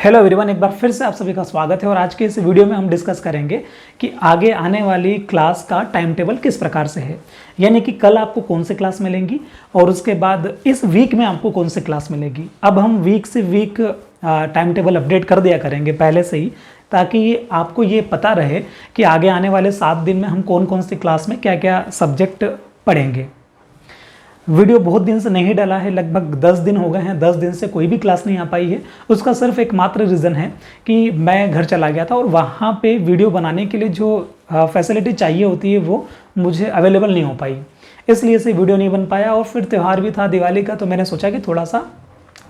Hello everyone, एक बार फिर से आप सभी का स्वागत है। और आज के इस वीडियो में हम डिस्कस करेंगे कि आगे आने वाली क्लास का टाइम टेबल किस प्रकार से है, यानी कि कल आपको कौन सी क्लास मिलेंगी और उसके बाद इस वीक में आपको कौन सी क्लास मिलेगी। अब हम वीक से वीक टाइम टेबल अपडेट कर दिया करेंगे पहले से ही, ताकि आपको ये पता रहे कि आगे आने वाले 7 दिन में हम कौन कौन सी क्लास में क्या क्या सब्जेक्ट पढ़ेंगे। वीडियो बहुत दिन से नहीं डाला है, लगभग 10 दिन हो गए हैं। 10 दिन से कोई भी क्लास नहीं आ पाई है। उसका सिर्फ एक मात्र रीज़न है कि मैं घर चला गया था और वहाँ पे वीडियो बनाने के लिए जो फैसिलिटी चाहिए होती है वो मुझे अवेलेबल नहीं हो पाई, इसलिए से वीडियो नहीं बन पाया। और फिर त्यौहार भी था दिवाली का, तो मैंने सोचा कि थोड़ा सा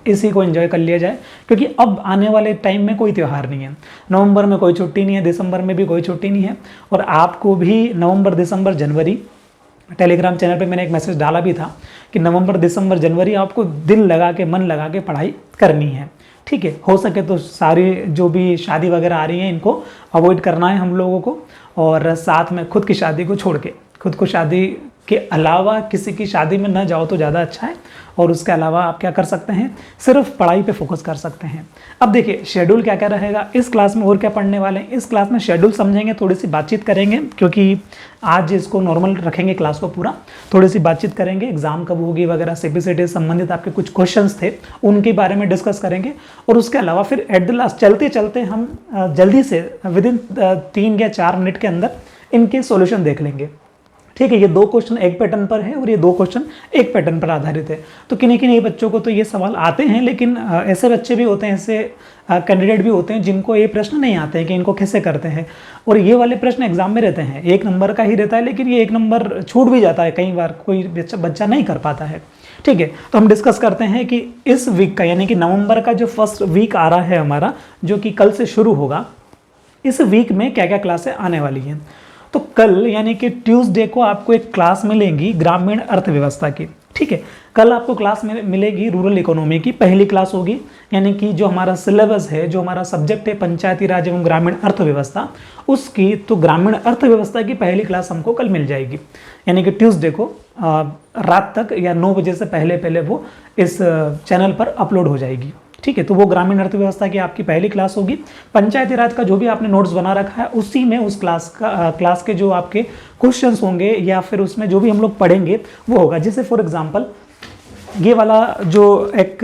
इसी को एंजॉय कर लिया जाए, क्योंकि अब आने वाले टाइम में कोई त्यौहार नहीं है। नवंबर में कोई छुट्टी नहीं है, दिसंबर में भी कोई छुट्टी नहीं है। और आपको भी नवंबर, दिसंबर, जनवरी, टेलीग्राम चैनल पे मैंने एक मैसेज डाला भी था कि नवंबर, दिसंबर, जनवरी आपको दिल लगा के, मन लगा के पढ़ाई करनी है। ठीक है, हो सके तो सारी जो भी शादी वगैरह आ रही हैं इनको अवॉइड करना है हम लोगों को, और साथ में खुद की शादी को छोड़ के, खुद को शादी के अलावा किसी की शादी में न जाओ तो ज़्यादा अच्छा है। और उसके अलावा आप क्या कर सकते हैं, सिर्फ पढ़ाई पे फोकस कर सकते हैं। अब देखिए शेड्यूल क्या क्या रहेगा इस क्लास में और क्या पढ़ने वाले हैं। इस क्लास में शेड्यूल समझेंगे, थोड़ी सी बातचीत करेंगे, क्योंकि आज इसको नॉर्मल रखेंगे क्लास को पूरा। थोड़ी सी बातचीत करेंगे, एग्जाम कब होगी वगैरह, सीबीसीटी से संबंधित आपके कुछ क्वेश्चंस थे उनके बारे में डिस्कस करेंगे। और उसके अलावा फिर एट द लास्ट चलते चलते हम जल्दी से विदिन 3 या 4 मिनट के अंदर इनके सॉल्यूशन देख लेंगे। ठीक है, ये 2 क्वेश्चन एक पैटर्न पर है और ये 2 क्वेश्चन एक पैटर्न पर आधारित है। तो किन्हीं किन्हीं बच्चों को तो ये सवाल आते हैं, लेकिन ऐसे बच्चे भी होते हैं, ऐसे कैंडिडेट भी होते हैं जिनको ये प्रश्न नहीं आते हैं कि इनको कैसे करते हैं। और ये वाले प्रश्न एग्जाम में रहते हैं, 1 नंबर का ही रहता है, लेकिन ये 1 नंबर छूट भी जाता है कई बार, कोई बच्चा नहीं कर पाता है। ठीक है, तो हम डिस्कस करते हैं कि इस वीक का, यानी कि नवंबर का जो फर्स्ट वीक आ रहा है हमारा, जो कि कल से शुरू होगा, इस वीक में क्या क्या क्लासें आने वाली हैं। तो कल यानी कि ट्यूसडे को आपको एक क्लास मिलेगी ग्रामीण अर्थव्यवस्था की। ठीक है, कल आपको क्लास मिलेगी रूरल इकोनॉमी की, पहली क्लास होगी। यानी कि जो हमारा सिलेबस है, जो हमारा सब्जेक्ट है पंचायती राज एवं ग्रामीण अर्थव्यवस्था, उसकी तो ग्रामीण अर्थव्यवस्था की पहली क्लास हमको कल मिल जाएगी। यानी कि ट्यूसडे को रात तक या 9 बजे से पहले वो इस चैनल पर अपलोड हो जाएगी। ठीक है, तो वो ग्रामीण अर्थव्यवस्था की आपकी पहली क्लास होगी। पंचायती राज का जो भी आपने नोट्स बना रखा है उसी में उस क्लास के जो आपके क्वेश्चंस होंगे या फिर उसमें जो भी हम लोग पढ़ेंगे वो होगा। जैसे फॉर एग्जांपल ये वाला जो एक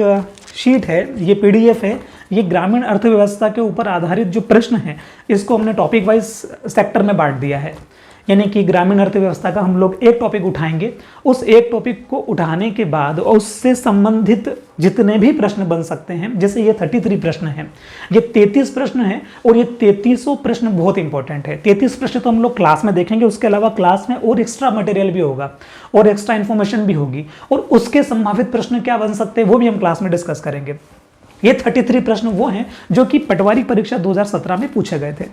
शीट है, ये पीडीएफ है, ये ग्रामीण अर्थव्यवस्था के ऊपर आधारित जो प्रश्न है इसको हमने टॉपिक वाइज सेक्टर में बांट दिया है। यानी कि ग्रामीण अर्थव्यवस्था का हम लोग एक टॉपिक उठाएंगे, उस एक टॉपिक को उठाने के बाद उससे संबंधित जितने भी प्रश्न बन सकते हैं, जैसे ये 33 प्रश्न हैं, ये 33 प्रश्न हैं, और ये 33 प्रश्न बहुत इंपॉर्टेंट है। 33 प्रश्न तो हम लोग क्लास में देखेंगे, उसके अलावा क्लास में और एक्स्ट्रा मटेरियल भी होगा और एक्स्ट्रा इन्फॉर्मेशन भी होगी, और उसके संभावित प्रश्न क्या बन सकते हैं वो भी हम क्लास में डिस्कस करेंगे। ये 33 प्रश्न वो हैं जो कि पटवारी परीक्षा 2017 में पूछे गए थे।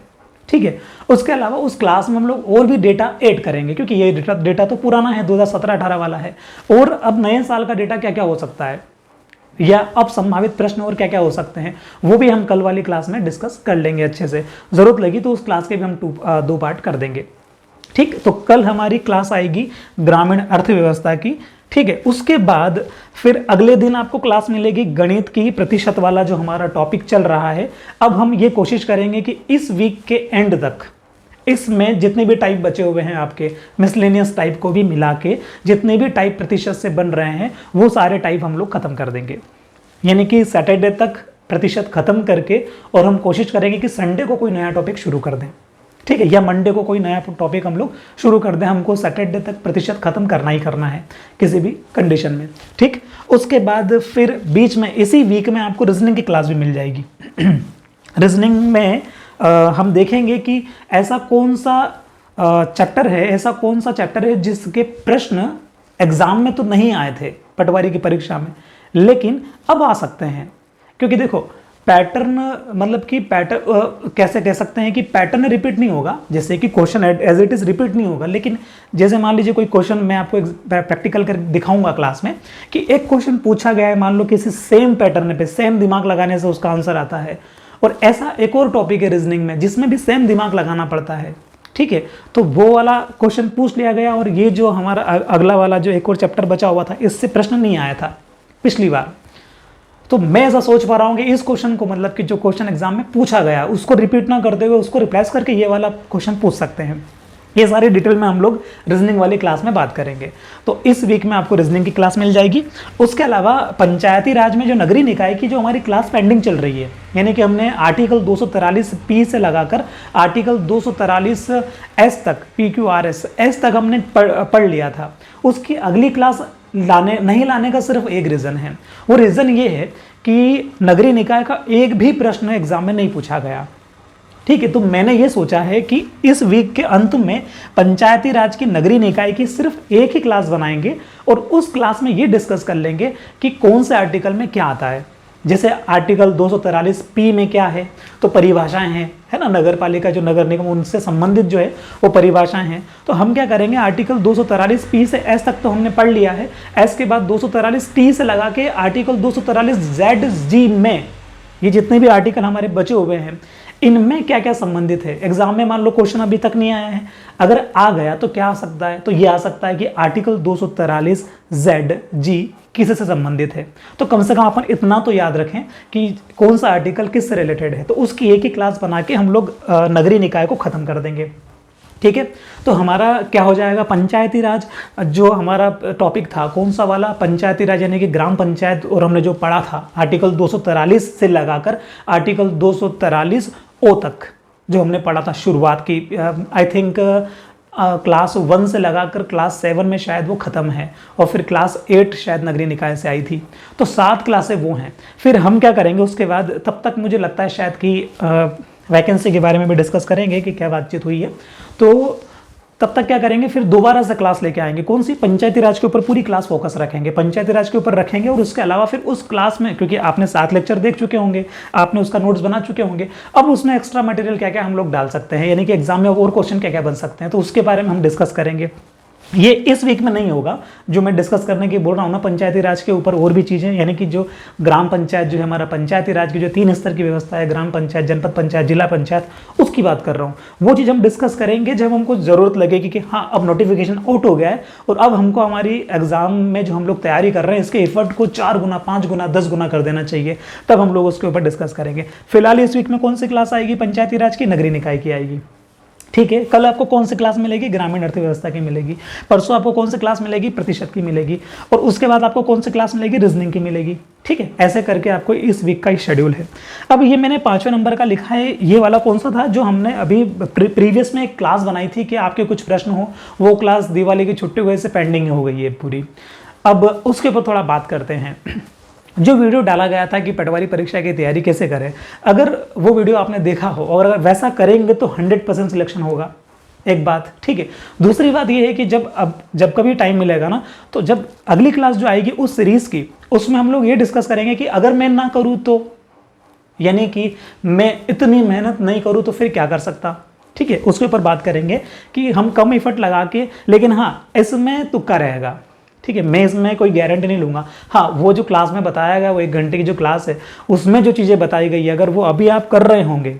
ठीक है, उसके अलावा उस क्लास में हम लोग और भी डेटा ऐड करेंगे, क्योंकि ये डेटा तो पुराना है, 2017-18 वाला है, और अब नए साल का डेटा क्या क्या हो सकता है या अब संभावित प्रश्न और क्या क्या हो सकते हैं वो भी हम कल वाली क्लास में डिस्कस कर लेंगे अच्छे से। जरूरत लगी तो उस क्लास के भी हम 2 पार्ट कर देंगे। ठीक, तो कल हमारी क्लास आएगी ग्रामीण अर्थव्यवस्था की। ठीक है, उसके बाद फिर अगले दिन आपको क्लास मिलेगी गणित की, प्रतिशत वाला जो हमारा टॉपिक चल रहा है। अब हम ये कोशिश करेंगे कि इस वीक के एंड तक इसमें जितने भी टाइप बचे हुए हैं आपके मिसलेनियस टाइप को भी मिला के, जितने भी टाइप प्रतिशत से बन रहे हैं वो सारे टाइप हम लोग खत्म कर देंगे। यानी कि सैटरडे तक प्रतिशत खत्म करके, और हम कोशिश करेंगे कि संडे को कोई नया टॉपिक शुरू कर दें। ठीक है, या मंडे को कोई नया टॉपिक हम लोग शुरू कर दें। हमको सैटरडे तक प्रतिशत खत्म करना ही करना है किसी भी कंडीशन में। ठीक, उसके बाद फिर बीच में इसी वीक में आपको रीजनिंग की क्लास भी मिल जाएगी। रीजनिंग में हम देखेंगे कि ऐसा कौन सा चैप्टर है जिसके प्रश्न एग्जाम में तो नहीं आए थे पटवारी की परीक्षा में, लेकिन अब आ सकते हैं। क्योंकि देखो पैटर्न, मतलब कि पैटर्न कैसे कह सकते हैं कि पैटर्न रिपीट नहीं होगा, जैसे कि question as it is repeat नहीं होगा, लेकिन जैसे मान लीजिए कोई क्वेश्चन मैं आपको प्रैक्टिकल कर दिखाऊंगा क्लास में कि एक क्वेश्चन पूछा गया है, मान लो किसी सेम पैटर्न पे, सेम दिमाग लगाने से उसका आंसर आता है, और ऐसा एक और टॉपिक है रीजनिंग में जिसमें भी सेम दिमाग लगाना पड़ता है। ठीक है, तो वो वाला क्वेश्चन पूछ लिया गया, और ये जो हमारा अगला वाला जो एक और चैप्टर बचा हुआ था इससे प्रश्न नहीं आया था पिछली बार, तो मैं ऐसा सोच पा रहा हूँ कि इस क्वेश्चन को मतलब कि जो क्वेश्चन एग्जाम में पूछा गया उसको रिपीट ना करते हुए उसको रिप्लेस करके ये वाला क्वेश्चन पूछ सकते हैं। ये सारी डिटेल में हम लोग रीजनिंग वाली क्लास में बात करेंगे। तो इस वीक में आपको रीजनिंग की क्लास मिल जाएगी। उसके अलावा पंचायती राज में जो नगरीय निकाय की जो हमारी क्लास पेंडिंग चल रही है, यानी कि हमने आर्टिकल 243 से लगाकर आर्टिकल 243 तक PQRS तक हमने पढ़ लिया था। उसकी अगली क्लास नहीं लाने का सिर्फ एक रीज़न है। वो रीज़न ये है कि नगरीय निकाय का एक भी प्रश्न एग्जाम में नहीं पूछा गया। ठीक है, तो मैंने ये सोचा है कि इस वीक के अंत में पंचायती राज की नगरीय निकाय की सिर्फ एक ही क्लास बनाएंगे और उस क्लास में ये डिस्कस कर लेंगे कि कौन से आर्टिकल में क्या आता है। जैसे आर्टिकल 243P में क्या है, तो परिभाषाएं हैं, है ना, नगर पालिका जो नगर निगम उनसे संबंधित जो है वो परिभाषाएं हैं। तो हम क्या करेंगे, आर्टिकल 243P से S तक तो हमने पढ़ लिया है। S के बाद 243T से लगा के आर्टिकल 243ZG में ये जितने भी आर्टिकल हमारे बचे हुए हैं इनमें क्या क्या संबंधित है। एग्जाम में मान लो क्वेश्चन अभी तक नहीं आया है, अगर आ गया तो क्या आ सकता है, तो ये आ सकता है कि आर्टिकल 243ZG किससे संबंधित है। तो कम से कम अपन इतना तो याद रखें कि कौन सा आर्टिकल किससे रिलेटेड है। तो उसकी एक ही क्लास बना के हम लोग नगरीय निकाय को खत्म कर देंगे। ठीक है, तो हमारा क्या हो जाएगा, पंचायती राज जो हमारा टॉपिक था कौन सा वाला, पंचायती राज यानी कि ग्राम पंचायत, और हमने जो पढ़ा था आर्टिकल 243 से लगाकर आर्टिकल 243O तक जो हमने पढ़ा था शुरुआत की, आई थिंक क्लास 1 से लगाकर क्लास 7 में शायद वो ख़त्म है, और फिर क्लास 8 शायद नगरीय निकाय से आई थी। तो 7 क्लासें वो हैं। फिर हम क्या करेंगे उसके बाद, तब तक मुझे लगता है शायद कि वैकेंसी के बारे में भी डिस्कस करेंगे कि क्या बातचीत हुई है। तो तब तक क्या करेंगे, फिर दोबारा से क्लास लेके आएंगे। कौन सी, पंचायती राज के ऊपर पूरी क्लास फोकस रखेंगे, पंचायती राज के ऊपर रखेंगे। और उसके अलावा फिर उस क्लास में, क्योंकि आपने 7 लेक्चर देख चुके होंगे, आपने उसका नोट्स बना चुके होंगे, अब उसमें एक्स्ट्रा मटेरियल क्या क्या हम लोग डाल सकते हैं, यानी कि एग्जाम में और क्वेश्चन क्या क्या बन सकते हैं, तो उसके बारे में हम डिस्कस करेंगे। ये इस वीक में नहीं होगा जो मैं डिस्कस करने की बोल रहा हूँ ना, पंचायती राज के ऊपर और भी चीज़ें, यानी कि जो ग्राम पंचायत जो है हमारा पंचायती राज की जो 3 स्तर की व्यवस्था है, ग्राम पंचायत, जनपद पंचायत, जिला पंचायत, उसकी बात कर रहा हूँ। वो चीज़ हम डिस्कस करेंगे जब हमको ज़रूरत लगेगी कि हाँ अब नोटिफिकेशन आउट हो गया है और अब हमको हमारी एग्जाम में जो हम लोग तैयारी कर रहे हैं इसके एफर्ट को 4 गुना, 5 गुना, 10 गुना कर देना चाहिए, तब हम लोग उसके ऊपर डिस्कस करेंगे। फिलहाल इस वीक में कौन सी क्लास आएगी, पंचायती राज की, नगरीय निकाय की आएगी। ठीक है, कल आपको कौन सी क्लास मिलेगी, ग्रामीण अर्थव्यवस्था की मिलेगी। परसों आपको कौन सी क्लास मिलेगी, प्रतिशत की मिलेगी। और उसके बाद आपको कौन सी क्लास मिलेगी, रीजनिंग की मिलेगी। ठीक है, ऐसे करके आपको इस वीक का ही शेड्यूल है। अब ये मैंने 5वें नंबर का लिखा है, ये वाला कौन सा था जो हमने अभी प्रीवियस में एक क्लास बनाई थी कि आपके कुछ प्रश्न हो, वो क्लास दिवाली की छुट्टी वजह से पेंडिंग हो गई है पूरी। अब उसके ऊपर थोड़ा बात करते हैं। जो वीडियो डाला गया था कि पटवारी परीक्षा की तैयारी कैसे करें, अगर वो वीडियो आपने देखा हो और अगर वैसा करेंगे तो 100% सिलेक्शन होगा, एक बात। ठीक है, दूसरी बात ये है कि जब कभी टाइम मिलेगा ना, तो जब अगली क्लास जो आएगी उस सीरीज़ की, उसमें हम लोग ये डिस्कस करेंगे कि अगर मैं ना करूँ तो, यानी कि मैं इतनी मेहनत नहीं करूँ तो फिर क्या कर सकता। ठीक है, उसके ऊपर बात करेंगे कि हम कम एफर्ट लगा के, लेकिन हाँ इसमें तुक्का रहेगा। ठीक है, मैं इसमें कोई गारंटी नहीं लूँगा। हाँ, वो जो क्लास में बताया गया, वो 1 घंटे की जो क्लास है उसमें जो चीज़ें बताई गई है, अगर वो अभी आप कर रहे होंगे,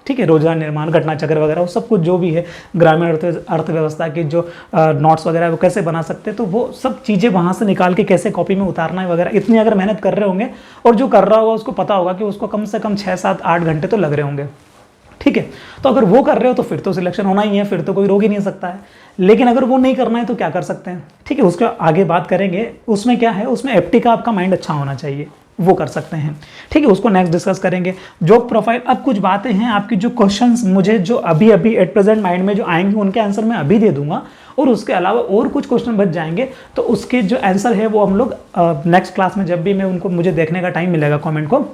ठीक है, रोजगार निर्माण, घटना चक्र वगैरह, वो सब कुछ जो भी है, ग्रामीण अर्थव्यवस्था की जो नोट्स वगैरह वो कैसे बना सकते हैं, तो वो सब चीज़ें वहाँ से निकाल के कैसे कॉपी में उतारना है वगैरह, इतनी अगर मेहनत कर रहे होंगे, और जो कर रहा होगा उसको पता होगा कि उसको कम से कम 6, 7, 8 घंटे तो लग रहे होंगे। ठीक है, तो अगर वो कर रहे हो तो फिर तो सिलेक्शन होना ही है, फिर तो कोई रोक ही नहीं सकता है। लेकिन अगर वो नहीं करना है तो क्या कर सकते हैं। ठीक है, उसके आगे बात करेंगे। उसमें क्या है, उसमें एफटी का आपका माइंड अच्छा होना चाहिए, वो कर सकते हैं। ठीक है, उसको नेक्स्ट डिस्कस करेंगे। जॉब प्रोफाइल, अब कुछ बातें हैं आपकी जो क्वेश्चंस मुझे जो अभी एट प्रेजेंट माइंड में जो आएंगे उनके आंसर मैं अभी दे दूंगा, और उसके अलावा और कुछ क्वेश्चन बच जाएंगे तो उसके जो आंसर है वो हम लोग नेक्स्ट क्लास में, जब भी मैं उनको मुझे देखने का टाइम मिलेगा कॉमेंट को,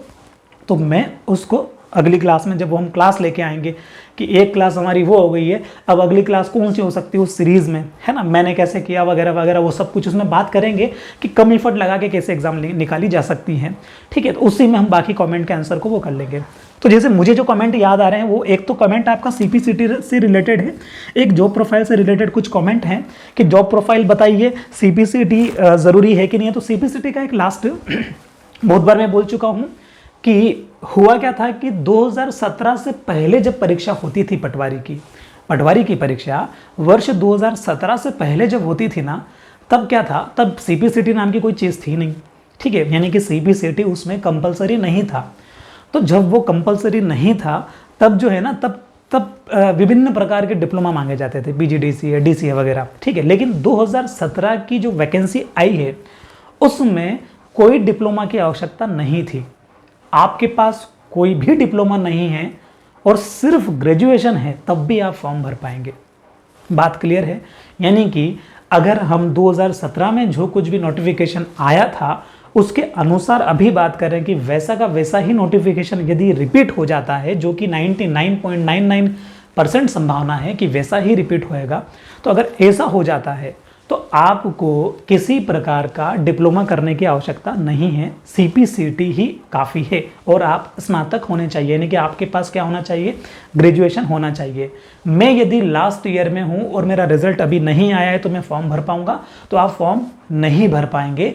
तो मैं उसको अगली क्लास में, जब हम क्लास लेके आएंगे कि एक क्लास हमारी वो हो गई है, अब अगली क्लास कौन सी हो सकती है उस सीरीज़ में, है ना, मैंने कैसे किया वगैरह वगैरह, वो सब कुछ उसमें बात करेंगे कि कम एफर्ट लगा के कैसे एग्जाम निकाली जा सकती हैं। ठीक है, तो उसी में हम बाकी कमेंट के आंसर को वो कर लेंगे। तो जैसे मुझे जो कमेंट याद आ रहे हैं, वो एक तो कमेंट आपका सीपीसीटी से रिलेटेड है, एक जॉब प्रोफाइल से रिलेटेड कुछ कमेंट हैं कि जॉब प्रोफाइल बताइए, सीपीसीटी ज़रूरी है कि नहीं है। तो सीपीसीटी का एक लास्ट बहुत बार मैं बोल चुका हूँ कि हुआ क्या था कि 2017 से पहले जब परीक्षा होती थी पटवारी की परीक्षा वर्ष 2017 से पहले जब होती थी ना, तब क्या था, तब सीपीसीटी नाम की कोई चीज़ थी नहीं। ठीक है, यानी कि CPCT उसमें कंपलसरी नहीं था। तो जब वो कंपलसरी नहीं था तब जो है ना, तब विभिन्न प्रकार के डिप्लोमा मांगे जाते थे, PGDCA, DCA वगैरह, ठीक है। लेकिन 2017 की जो वैकेंसी आई है उसमें कोई डिप्लोमा की आवश्यकता नहीं थी। आपके पास कोई भी डिप्लोमा नहीं है और सिर्फ ग्रेजुएशन है तब भी आप फॉर्म भर पाएंगे। बात क्लियर है? यानी कि अगर हम 2017 में जो कुछ भी नोटिफिकेशन आया था उसके अनुसार अभी बात करें कि वैसा का वैसा ही नोटिफिकेशन यदि रिपीट हो जाता है, जो कि 99.99% संभावना है कि वैसा ही रिपीट होएगा, तो अगर ऐसा हो जाता है तो आपको किसी प्रकार का डिप्लोमा करने की आवश्यकता नहीं है, CPCT ही काफ़ी है। और आप स्नातक होने चाहिए, यानी कि आपके पास क्या होना चाहिए, ग्रेजुएशन होना चाहिए। मैं यदि लास्ट ईयर में हूँ और मेरा रिजल्ट अभी नहीं आया है तो मैं फॉर्म भर पाऊँगा? तो आप फॉर्म नहीं भर पाएंगे।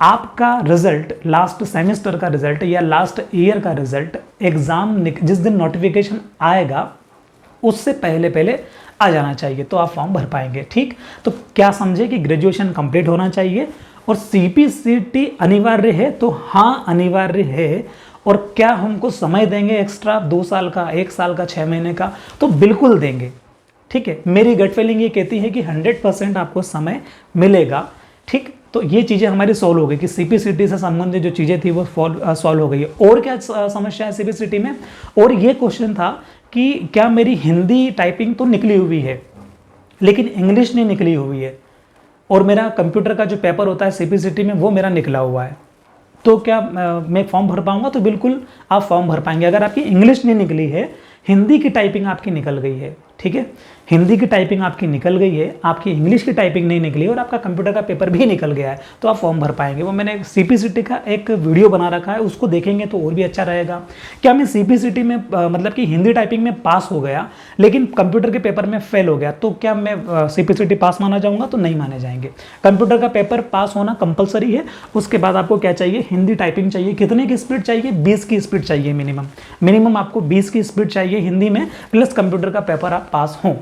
आपका रिजल्ट, लास्ट सेमेस्टर का रिजल्ट या लास्ट ईयर का रिजल्ट, एग्ज़ाम जिस दिन नोटिफिकेशन आएगा उससे पहले आ जाना चाहिए, तो आप फॉर्म भर पाएंगे। ठीक, तो क्या समझे कि ग्रेजुएशन कंप्लीट होना चाहिए और CPCT अनिवार्य है? तो हाँ, अनिवार्य है। और क्या हमको समय देंगे एक्स्ट्रा 2 साल का, 1 साल का, 6 महीने का? तो बिल्कुल देंगे। ठीक है, मेरी गट फीलिंग ये कहती है कि 100% आपको समय मिलेगा। ठीक, तो ये चीज़ें हमारी सॉल्व हो गई कि CPCT से संबंधित जो चीज़ें थी वो सॉल्व हो गई है। और क्या समस्या है CPCT में? और ये क्वेश्चन था कि क्या मेरी हिंदी टाइपिंग तो निकली हुई है लेकिन इंग्लिश नहीं निकली हुई है, और मेरा कंप्यूटर का जो पेपर होता है CPCT में वो मेरा निकला हुआ है, तो क्या मैं फॉर्म भर पाऊंगा? तो बिल्कुल आप फॉर्म भर पाएंगे। अगर आपकी इंग्लिश नहीं निकली है, हिंदी की टाइपिंग आपकी निकल गई है, ठीक है, हिंदी की टाइपिंग आपकी निकल गई है, आपकी इंग्लिश की टाइपिंग नहीं निकली और आपका कंप्यूटर का पेपर भी निकल गया है, तो आप फॉर्म भर पाएंगे। वो मैंने CPCT का एक वीडियो बना रखा है, उसको देखेंगे तो और भी अच्छा रहेगा। क्या मैं CPCT में मतलब कि हिंदी टाइपिंग में पास हो गया लेकिन कंप्यूटर के पेपर में फेल हो गया, तो क्या मैं CPCT पास माना जाऊँगा? तो नहीं माने जाएंगे। कंप्यूटर का पेपर पास होना कंपलसरी है। उसके बाद आपको क्या चाहिए, हिंदी टाइपिंग चाहिए। कितने की स्पीड चाहिए? 20 की स्पीड चाहिए मिनिमम आपको 20 की स्पीड चाहिए हिंदी में, प्लस कंप्यूटर का पेपर आप पास हों।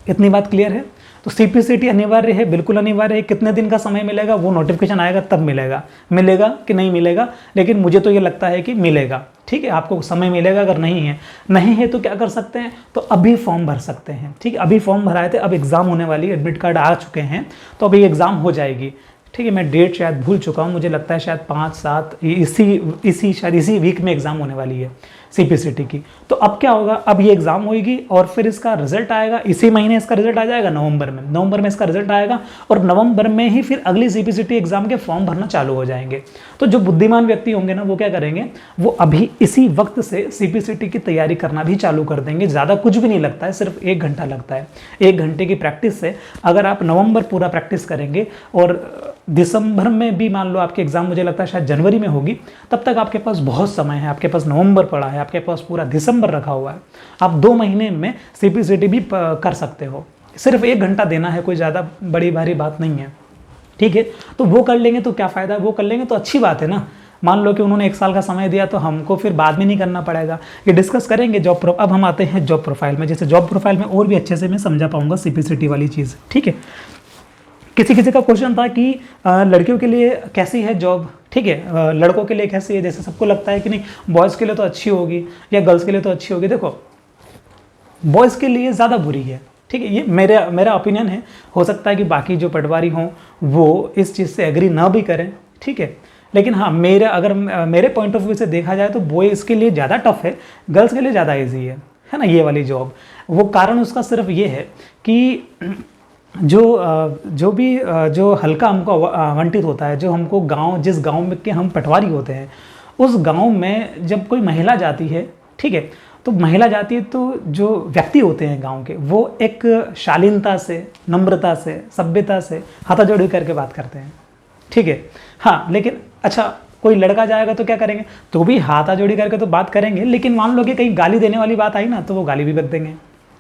इतनी बात क्लियर है? तो CPCT अनिवार्य है, बिल्कुल अनिवार्य है। कितने दिन का समय मिलेगा? वो नोटिफिकेशन आएगा तब मिलेगा कि नहीं मिलेगा, लेकिन मुझे तो ये लगता है कि मिलेगा। ठीक है, आपको समय मिलेगा। अगर नहीं है तो क्या कर सकते हैं? तो अभी फॉर्म भर सकते हैं। ठीक है, अभी फॉर्म भराए थे, अब एग्ज़ाम होने वाली है, एडमिट कार्ड आ चुके हैं, तो अभी एग्ज़ाम हो जाएगी। ठीक है, मैं डेट शायद भूल चुका हूँ, मुझे लगता है शायद 5-7 इसी वीक में एग्ज़ाम होने वाली है CPCT की। तो अब क्या होगा, अब ये एग्ज़ाम होगी और फिर इसका रिजल्ट आएगा, इसी महीने इसका रिजल्ट आ जाएगा, नवंबर में इसका रिजल्ट आएगा, और नवंबर में ही फिर अगली CPCT एग्ज़ाम के फॉर्म भरना चालू हो जाएंगे। तो जो बुद्धिमान व्यक्ति होंगे ना, वो क्या करेंगे, वो अभी इसी वक्त से CPCT की तैयारी करना भी चालू कर देंगे। ज़्यादा कुछ भी नहीं लगता है, सिर्फ 1 घंटा लगता है। 1 घंटे की प्रैक्टिस से अगर आप नवंबर पूरा प्रैक्टिस करेंगे और दिसंबर में भी मान लो आपके एग्ज़ाम, मुझे लगता है शायद जनवरी में होगी, तब तक आपके पास बहुत समय है। आपके पास नवंबर पड़ा है, आपके पास पूरा दिसंबर रखा हुआ है, आप 2 महीने में CPCT भी कर सकते हो। सिर्फ 1 घंटा देना है, कोई ज़्यादा बड़ी भारी बात नहीं है। ठीक है, तो वो कर लेंगे तो क्या फ़ायदा है, वो कर लेंगे तो अच्छी बात है ना। मान लो कि उन्होंने 1 साल का समय दिया तो हमको फिर बाद में नहीं करना पड़ेगा। ये डिस्कस करेंगे अब हम आते हैं जॉब प्रोफाइल में। जैसे जॉब प्रोफाइल में और भी अच्छे से मैं समझा पाऊंगा CPCT वाली चीज़। ठीक है, किसी का क्वेश्चन था कि लड़कियों के लिए कैसी है जॉब, ठीक है, लड़कों के लिए कैसी है। जैसे सबको लगता है कि नहीं, बॉयज़ के लिए तो अच्छी होगी या गर्ल्स के लिए तो अच्छी होगी। देखो, बॉयज़ के लिए ज़्यादा बुरी है। ठीक है, ये मेरा ओपिनियन है। हो सकता है कि बाकी जो पटवारी हों वो इस चीज़ से एग्री ना भी करें, ठीक है, लेकिन हाँ, मेरे पॉइंट ऑफ व्यू से देखा जाए तो बॉयज़ के लिए ज़्यादा टफ है, गर्ल्स के लिए ज़्यादा ईजी है ना, ये वाली जॉब। वो कारण उसका सिर्फ ये है कि जो हल्का हमको आवंटित होता है, जो हमको जिस गांव में के हम पटवारी होते हैं, उस गांव में जब कोई महिला जाती है, ठीक है, तो महिला जाती है तो जो व्यक्ति होते हैं गांव के, वो एक शालीनता से, नम्रता से, सभ्यता से हाथाजोड़ी करके बात करते हैं। ठीक है, हाँ, लेकिन अच्छा, कोई लड़का जाएगा तो क्या करेंगे, तो भी हाथाजोड़ी करके तो बात करेंगे, लेकिन मान लो कि कहीं गाली देने वाली बात आई ना, तो वो गाली भी बक देंगे,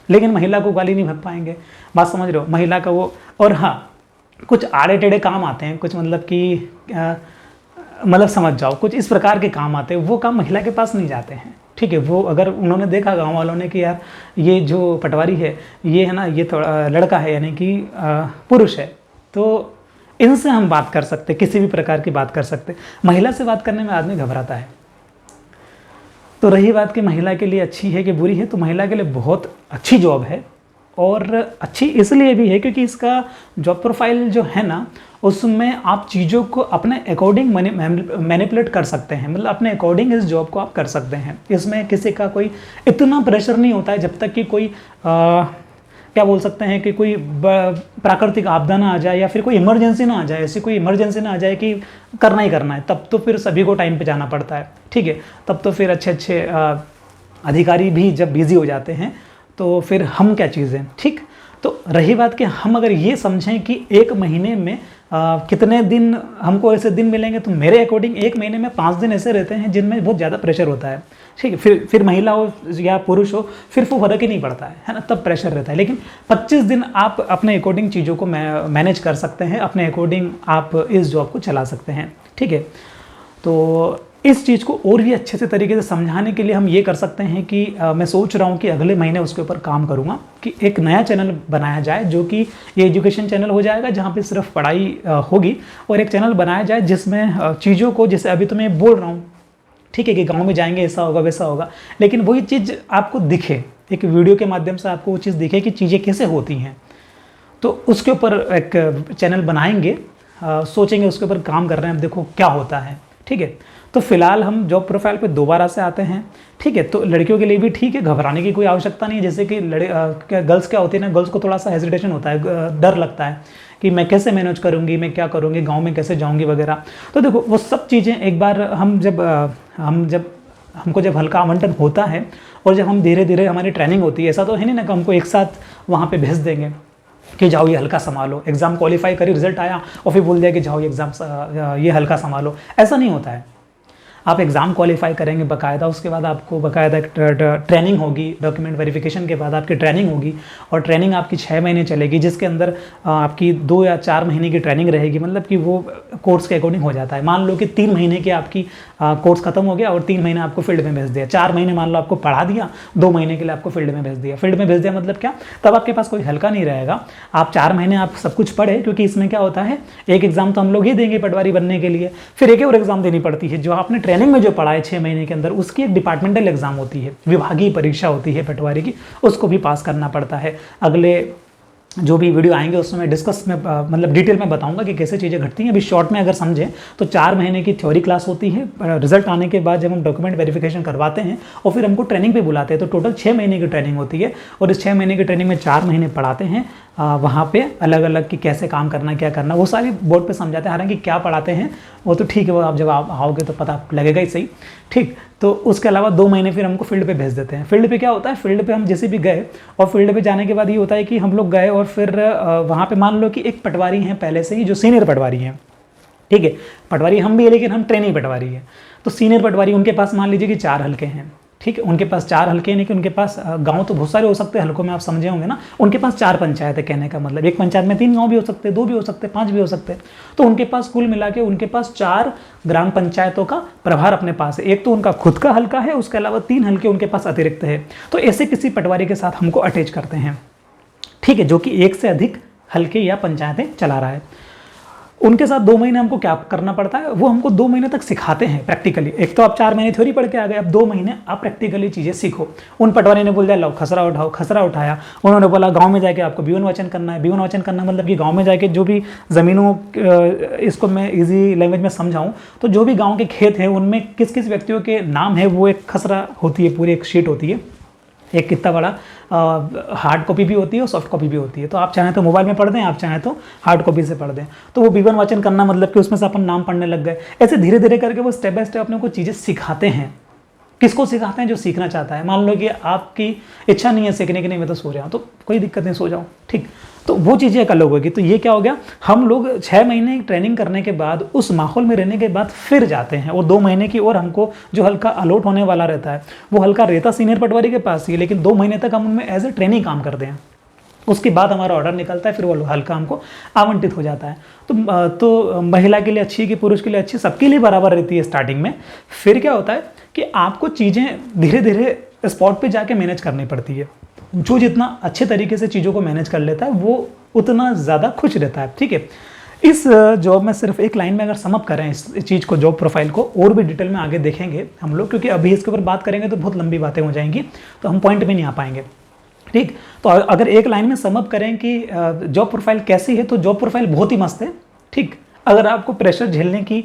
लेकिन महिला को गाली नहीं भग पाएंगे। बात समझ रहे हो, महिला का वो। और हाँ, कुछ आड़े टेढ़े काम आते हैं, कुछ मतलब कि मतलब समझ जाओ, कुछ इस प्रकार के काम आते हैं, वो काम महिला के पास नहीं जाते हैं। ठीक है, वो अगर उन्होंने देखा गांव वालों ने कि यार ये जो पटवारी है, ये है ना, ये थोड़ा लड़का है, यानी कि पुरुष है, तो इनसे हम बात कर सकते, किसी भी प्रकार की बात कर सकते। महिला से बात करने में आदमी घबराता है। तो रही बात कि महिला के लिए अच्छी है कि बुरी है, तो महिला के लिए बहुत अच्छी जॉब है, और अच्छी इसलिए भी है क्योंकि इसका जॉब प्रोफाइल जो है ना, उसमें आप चीज़ों को अपने अकॉर्डिंग मैनिपुलेट कर सकते हैं, मतलब अपने अकॉर्डिंग इस जॉब को आप कर सकते हैं। इसमें किसी का कोई इतना प्रेशर नहीं होता है, जब तक कि कोई क्या बोल सकते हैं कि कोई प्राकृतिक आपदा ना आ जाए या फिर कोई इमरजेंसी ना आ जाए, ऐसी कोई इमरजेंसी ना आ जाए कि करना ही करना है, तब तो फिर सभी को टाइम पे जाना पड़ता है, ठीक है। तब तो फिर अच्छे अच्छे अधिकारी भी जब बिजी हो जाते हैं, तो फिर हम क्या चीज़ हैं, ठीक। तो रही बात कि हम अगर ये समझें कि एक महीने में कितने दिन हमको ऐसे दिन मिलेंगे, तो मेरे अकॉर्डिंग एक महीने में 5 दिन ऐसे रहते हैं जिनमें बहुत ज़्यादा प्रेशर होता है, ठीक है। फिर महिला हो या पुरुष हो, फिर वो फर्क ही नहीं पड़ता है ना, तब प्रेशर रहता है। लेकिन 25 दिन आप अपने अकॉर्डिंग चीज़ों को मैनेज कर सकते हैं, अपने अकॉर्डिंग आप इस जॉब को चला सकते हैं, ठीक है। तो इस चीज़ को और भी अच्छे से तरीके से समझाने के लिए हम ये कर सकते हैं कि मैं सोच रहा हूँ कि अगले महीने उसके ऊपर काम करूँगा कि एक नया चैनल बनाया जाए, जो कि ये एजुकेशन चैनल हो जाएगा, जहाँ पे सिर्फ पढ़ाई होगी, और एक चैनल बनाया जाए जिसमें चीज़ों को, जैसे अभी तो मैं बोल रहा हूँ, ठीक है, कि गाँव में जाएंगे ऐसा होगा वैसा होगा, लेकिन वही चीज़ आपको दिखे, एक वीडियो के माध्यम से आपको वो चीज़ दिखे कि चीज़ें कैसे होती हैं, तो उसके ऊपर एक चैनल बनाएंगे, सोचेंगे उसके ऊपर काम कर रहे हैं, अब देखो क्या होता है, ठीक है। तो फिलहाल हम जॉब प्रोफाइल पे दोबारा से आते हैं, ठीक है। तो लड़कियों के लिए भी ठीक है, घबराने की कोई आवश्यकता नहीं है। जैसे कि गर्ल्स क्या होती है ना, गर्ल्स को थोड़ा सा हेजिटेशन होता है, डर लगता है कि मैं कैसे मैनेज करूँगी, मैं क्या करूँगी, गाँव में कैसे जाऊँगी वगैरह। तो देखो वो सब चीज़ें एक बार हमको जब हल्का आवंटन होता है, और जब हम धीरे धीरे हमारी ट्रेनिंग होती है, ऐसा तो है नहीं ना कि हमको एक साथ वहाँ पर भेज देंगे कि जाओ ये हल्का संभालो, एग्ज़ाम क्वालिफाई करी, रिजल्ट आया और फिर बोल दिया कि जाओ ये एग्ज़ाम ये हल्का संभालो, ऐसा नहीं होता है। आप एग्ज़ाम क्वालिफाई करेंगे बाकायदा, उसके बाद आपको बाकायदा ट्रेनिंग होगी, डॉक्यूमेंट वेरिफिकेशन के बाद आपकी ट्रेनिंग होगी, और ट्रेनिंग आपकी 6 महीने चलेगी, जिसके अंदर आपकी 2 या 4 महीने की ट्रेनिंग रहेगी, मतलब कि वो कोर्स के अकॉर्डिंग हो जाता है। मान लो कि 3 महीने की आपकी कोर्स खत्म हो गया और 3 महीने आपको फील्ड में भेज दिया, 4 महीने मान लो आपको पढ़ा दिया, 2 महीने के लिए आपको फील्ड में भेज दिया। फील्ड में भेज दिया मतलब क्या, तब आपके पास कोई हल्का नहीं रहेगा। आप 4 महीने आप सब कुछ पढ़े, क्योंकि इसमें क्या होता है, एक एग्जाम तो हम लोग ही देंगे पटवारी बनने के लिए, फिर एक और एग्जाम देनी पड़ती है, जो आपने ट्रेनिंग में जो पढ़ा है 6 महीने के अंदर, उसकी एक डिपार्टमेंटल एग्जाम होती है, विभागीय परीक्षा होती है पटवारी की, उसको भी पास करना पड़ता है। अगले जो भी वीडियो आएंगे उसमें डिस्कस में मतलब डिटेल में बताऊंगा कि कैसे चीज़ें घटती हैं। अभी शॉर्ट में अगर समझें तो 4 महीने की थ्योरी क्लास होती है, रिजल्ट आने के बाद जब हम डॉक्यूमेंट वेरिफिकेशन करवाते हैं और फिर हमको ट्रेनिंग पे बुलाते हैं, तो टोटल 6 महीने की ट्रेनिंग होती है, और इस 6 महीने की ट्रेनिंग में 4 महीने पढ़ाते हैं वहाँ पे अलग अलग कि कैसे काम करना, क्या करना, वो सारी बोर्ड पे समझाते हैं। हालांकि क्या पढ़ाते हैं वो तो ठीक है, वो आप जब आप आओगे तो पता लगेगा ही सही, ठीक। तो उसके अलावा 2 महीने फिर हमको फील्ड पे भेज देते हैं। फील्ड पे क्या होता है, फील्ड पे हम जैसे भी गए, और फील्ड पे जाने के बाद ये होता है कि हम लोग गए और फिर वहाँ पे मान लो कि एक पटवारी हैं पहले से ही, जो सीनियर पटवारी हैं, ठीक है। पटवारी हम भी है लेकिन हम ट्रेनिंग पटवारी है। तो सीनियर पटवारी, उनके पास मान लीजिए कि 4 हल्के हैं, ठीक है। उनके पास 4 हल्के, नहीं कि उनके पास गांव तो बहुत सारे हो सकते हैं, हल्कों में आप समझे होंगे ना। उनके पास 4 पंचायत है, कहने का मतलब एक पंचायत में 3 गांव भी हो सकते हैं, 2 भी हो सकते हैं, 5 भी हो सकते हैं। तो उनके पास कुल मिला के उनके पास 4 ग्राम पंचायतों का प्रभार अपने पास है। एक तो उनका खुद का हल्का है, उसके अलावा 3 हल्के उनके पास अतिरिक्त है। तो ऐसे किसी पटवारी के साथ हमको अटैच करते हैं, ठीक है, जो कि 1 से अधिक हल्के या पंचायतें चला रहा है। उनके साथ 2 महीने हमको क्या करना पड़ता है, वो हमको 2 महीने तक सिखाते हैं प्रैक्टिकली। एक तो आप 4 महीने थ्योरी पढ़ के आ गए, अब 2 महीने आप प्रैक्टिकली चीज़ें सीखो। उन पटवारी ने बोल दिया लो खसरा उठाओ, खसरा उठाया। उन्होंने बोला गांव में जाके आपको बीवन वाचन करना है। बीवन वाचन करना मतलब कि गांव में जाके जो भी ज़मीनों, इसको मैं इजी लैंग्वेज में समझाऊँ तो जो भी गाँव के खेत हैं उनमें किस किस व्यक्तियों के नाम है, वो एक खसरा होती है, पूरी एक शीट होती है, एक कितना बड़ा हार्ड कॉपी भी होती है और सॉफ्ट कॉपी भी होती है। तो आप चाहें तो मोबाइल में पढ़ दें, आप चाहें तो हार्ड कॉपी से पढ़ दें। तो वो बीवन वाचन करना मतलब कि उसमें से अपन नाम पढ़ने लग गए। ऐसे धीरे धीरे करके वो स्टेप बाय स्टेप अपने को चीज़ें सिखाते हैं। किसको सिखाते हैं, जो सीखना चाहता है। मान लो कि आपकी इच्छा नहीं है सीखने की, नहीं मैं तो सो जाऊँ, तो कोई दिक्कत नहीं, सो जाओ, ठीक। तो वो चीज़ें एक अलग होगी। तो ये क्या हो गया, हम लोग 6 महीने ट्रेनिंग करने के बाद, उस माहौल में रहने के बाद फिर जाते हैं, और 2 महीने की और हमको जो हल्का अलॉट होने वाला रहता है, वो हल्का रहता सीनियर पटवारी के पास ही, लेकिन 2 महीने तक हम उनमें एज ए ट्रेनिंग काम करते हैं। उसके बाद हमारा ऑर्डर निकलता है, फिर वो हल्का हमको आवंटित हो जाता है। तो महिला के लिए अच्छी कि पुरुष के लिए अच्छी, सबके लिए बराबर रहती है स्टार्टिंग में। फिर क्या होता है कि आपको चीज़ें धीरे धीरे स्पॉट पे जाके मैनेज करनी पड़ती है। जो जितना अच्छे तरीके से चीज़ों को मैनेज कर लेता है वो उतना ज़्यादा खुश रहता है, ठीक है। इस जॉब में सिर्फ एक लाइन में अगर समअप करें इस चीज़ को, जॉब प्रोफाइल को, और भी डिटेल में आगे देखेंगे हम लोग, क्योंकि अभी इसके ऊपर बात करेंगे तो बहुत लंबी बातें हो जाएंगी, तो हम पॉइंट में नहीं आ पाएंगे। ठीक, तो अगर एक लाइन में समअप करें कि जॉब प्रोफाइल कैसी है, तो जॉब प्रोफाइल बहुत ही मस्त है। ठीक, अगर आपको प्रेशर झेलने की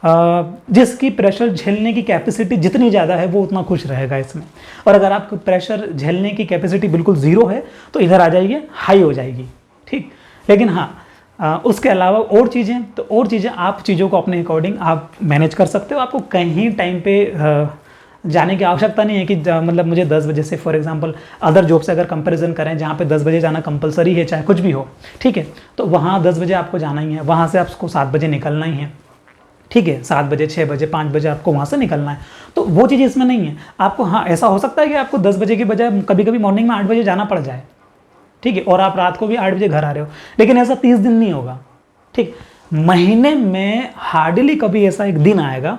जिसकी प्रेशर झेलने की कैपेसिटी जितनी ज़्यादा है वो उतना खुश रहेगा इसमें, और अगर आपको प्रेशर झेलने की कैपेसिटी बिल्कुल ज़ीरो है तो इधर आ जाइए, हाई हो जाएगी। ठीक, लेकिन हाँ उसके अलावा और चीज़ें, तो और चीज़ें आप चीज़ों को अपने अकॉर्डिंग आप मैनेज कर सकते हो। आपको कहीं टाइम पे जाने की आवश्यकता नहीं है कि मतलब मुझे 10 बजे से, फॉर एग्जांपल अदर जॉब से अगर कंपैरिजन करें जहाँ पे 10 बजे जाना कंपलसरी है, चाहे कुछ भी हो, ठीक है, तो वहाँ 10 बजे आपको जाना ही है, वहाँ से आपको 7 बजे निकलना ही है। ठीक है, 7 बजे, 6 बजे, 5 बजे आपको वहाँ से निकलना है, तो वो चीज़ इसमें नहीं है। आपको हाँ ऐसा हो सकता है कि आपको 10 बजे के बजाय कभी कभी मॉर्निंग में 8 बजे जाना पड़ जाए, ठीक है, और आप रात को भी 8 बजे घर आ रहे हो, लेकिन ऐसा 30 दिन नहीं होगा। ठीक, महीने में हार्डली कभी ऐसा एक दिन आएगा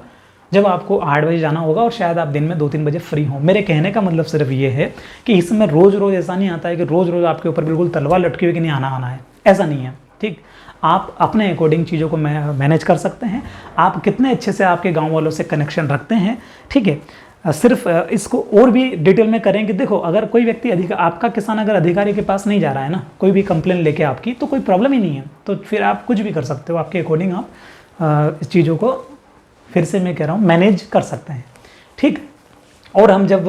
जब आपको 8 बजे जाना होगा और शायद आप दिन में 2-3 बजे फ्री हो। मेरे कहने का मतलब सिर्फ ये है कि इसमें रोज़ रोज़ ऐसा नहीं आता है कि रोज़ रोज़ आपके ऊपर बिल्कुल तलवार लटकी हुई कि नहीं आना है, ऐसा नहीं है। ठीक, आप अपने अकॉर्डिंग चीज़ों को मैनेज कर सकते हैं। आप कितने अच्छे से आपके गांव वालों से कनेक्शन रखते हैं, ठीक है, सिर्फ इसको और भी डिटेल में करें कि देखो, अगर कोई व्यक्ति आपका किसान अगर अधिकारी के पास नहीं जा रहा है ना, कोई भी कंप्लेन लेके आपकी, तो कोई प्रॉब्लम ही नहीं है, तो फिर आप कुछ भी कर सकते हो, आपके अकॉर्डिंग आप इस चीज़ों को फिर से मैं कह रहा हूँ मैनेज कर सकते हैं। ठीक, और हम जब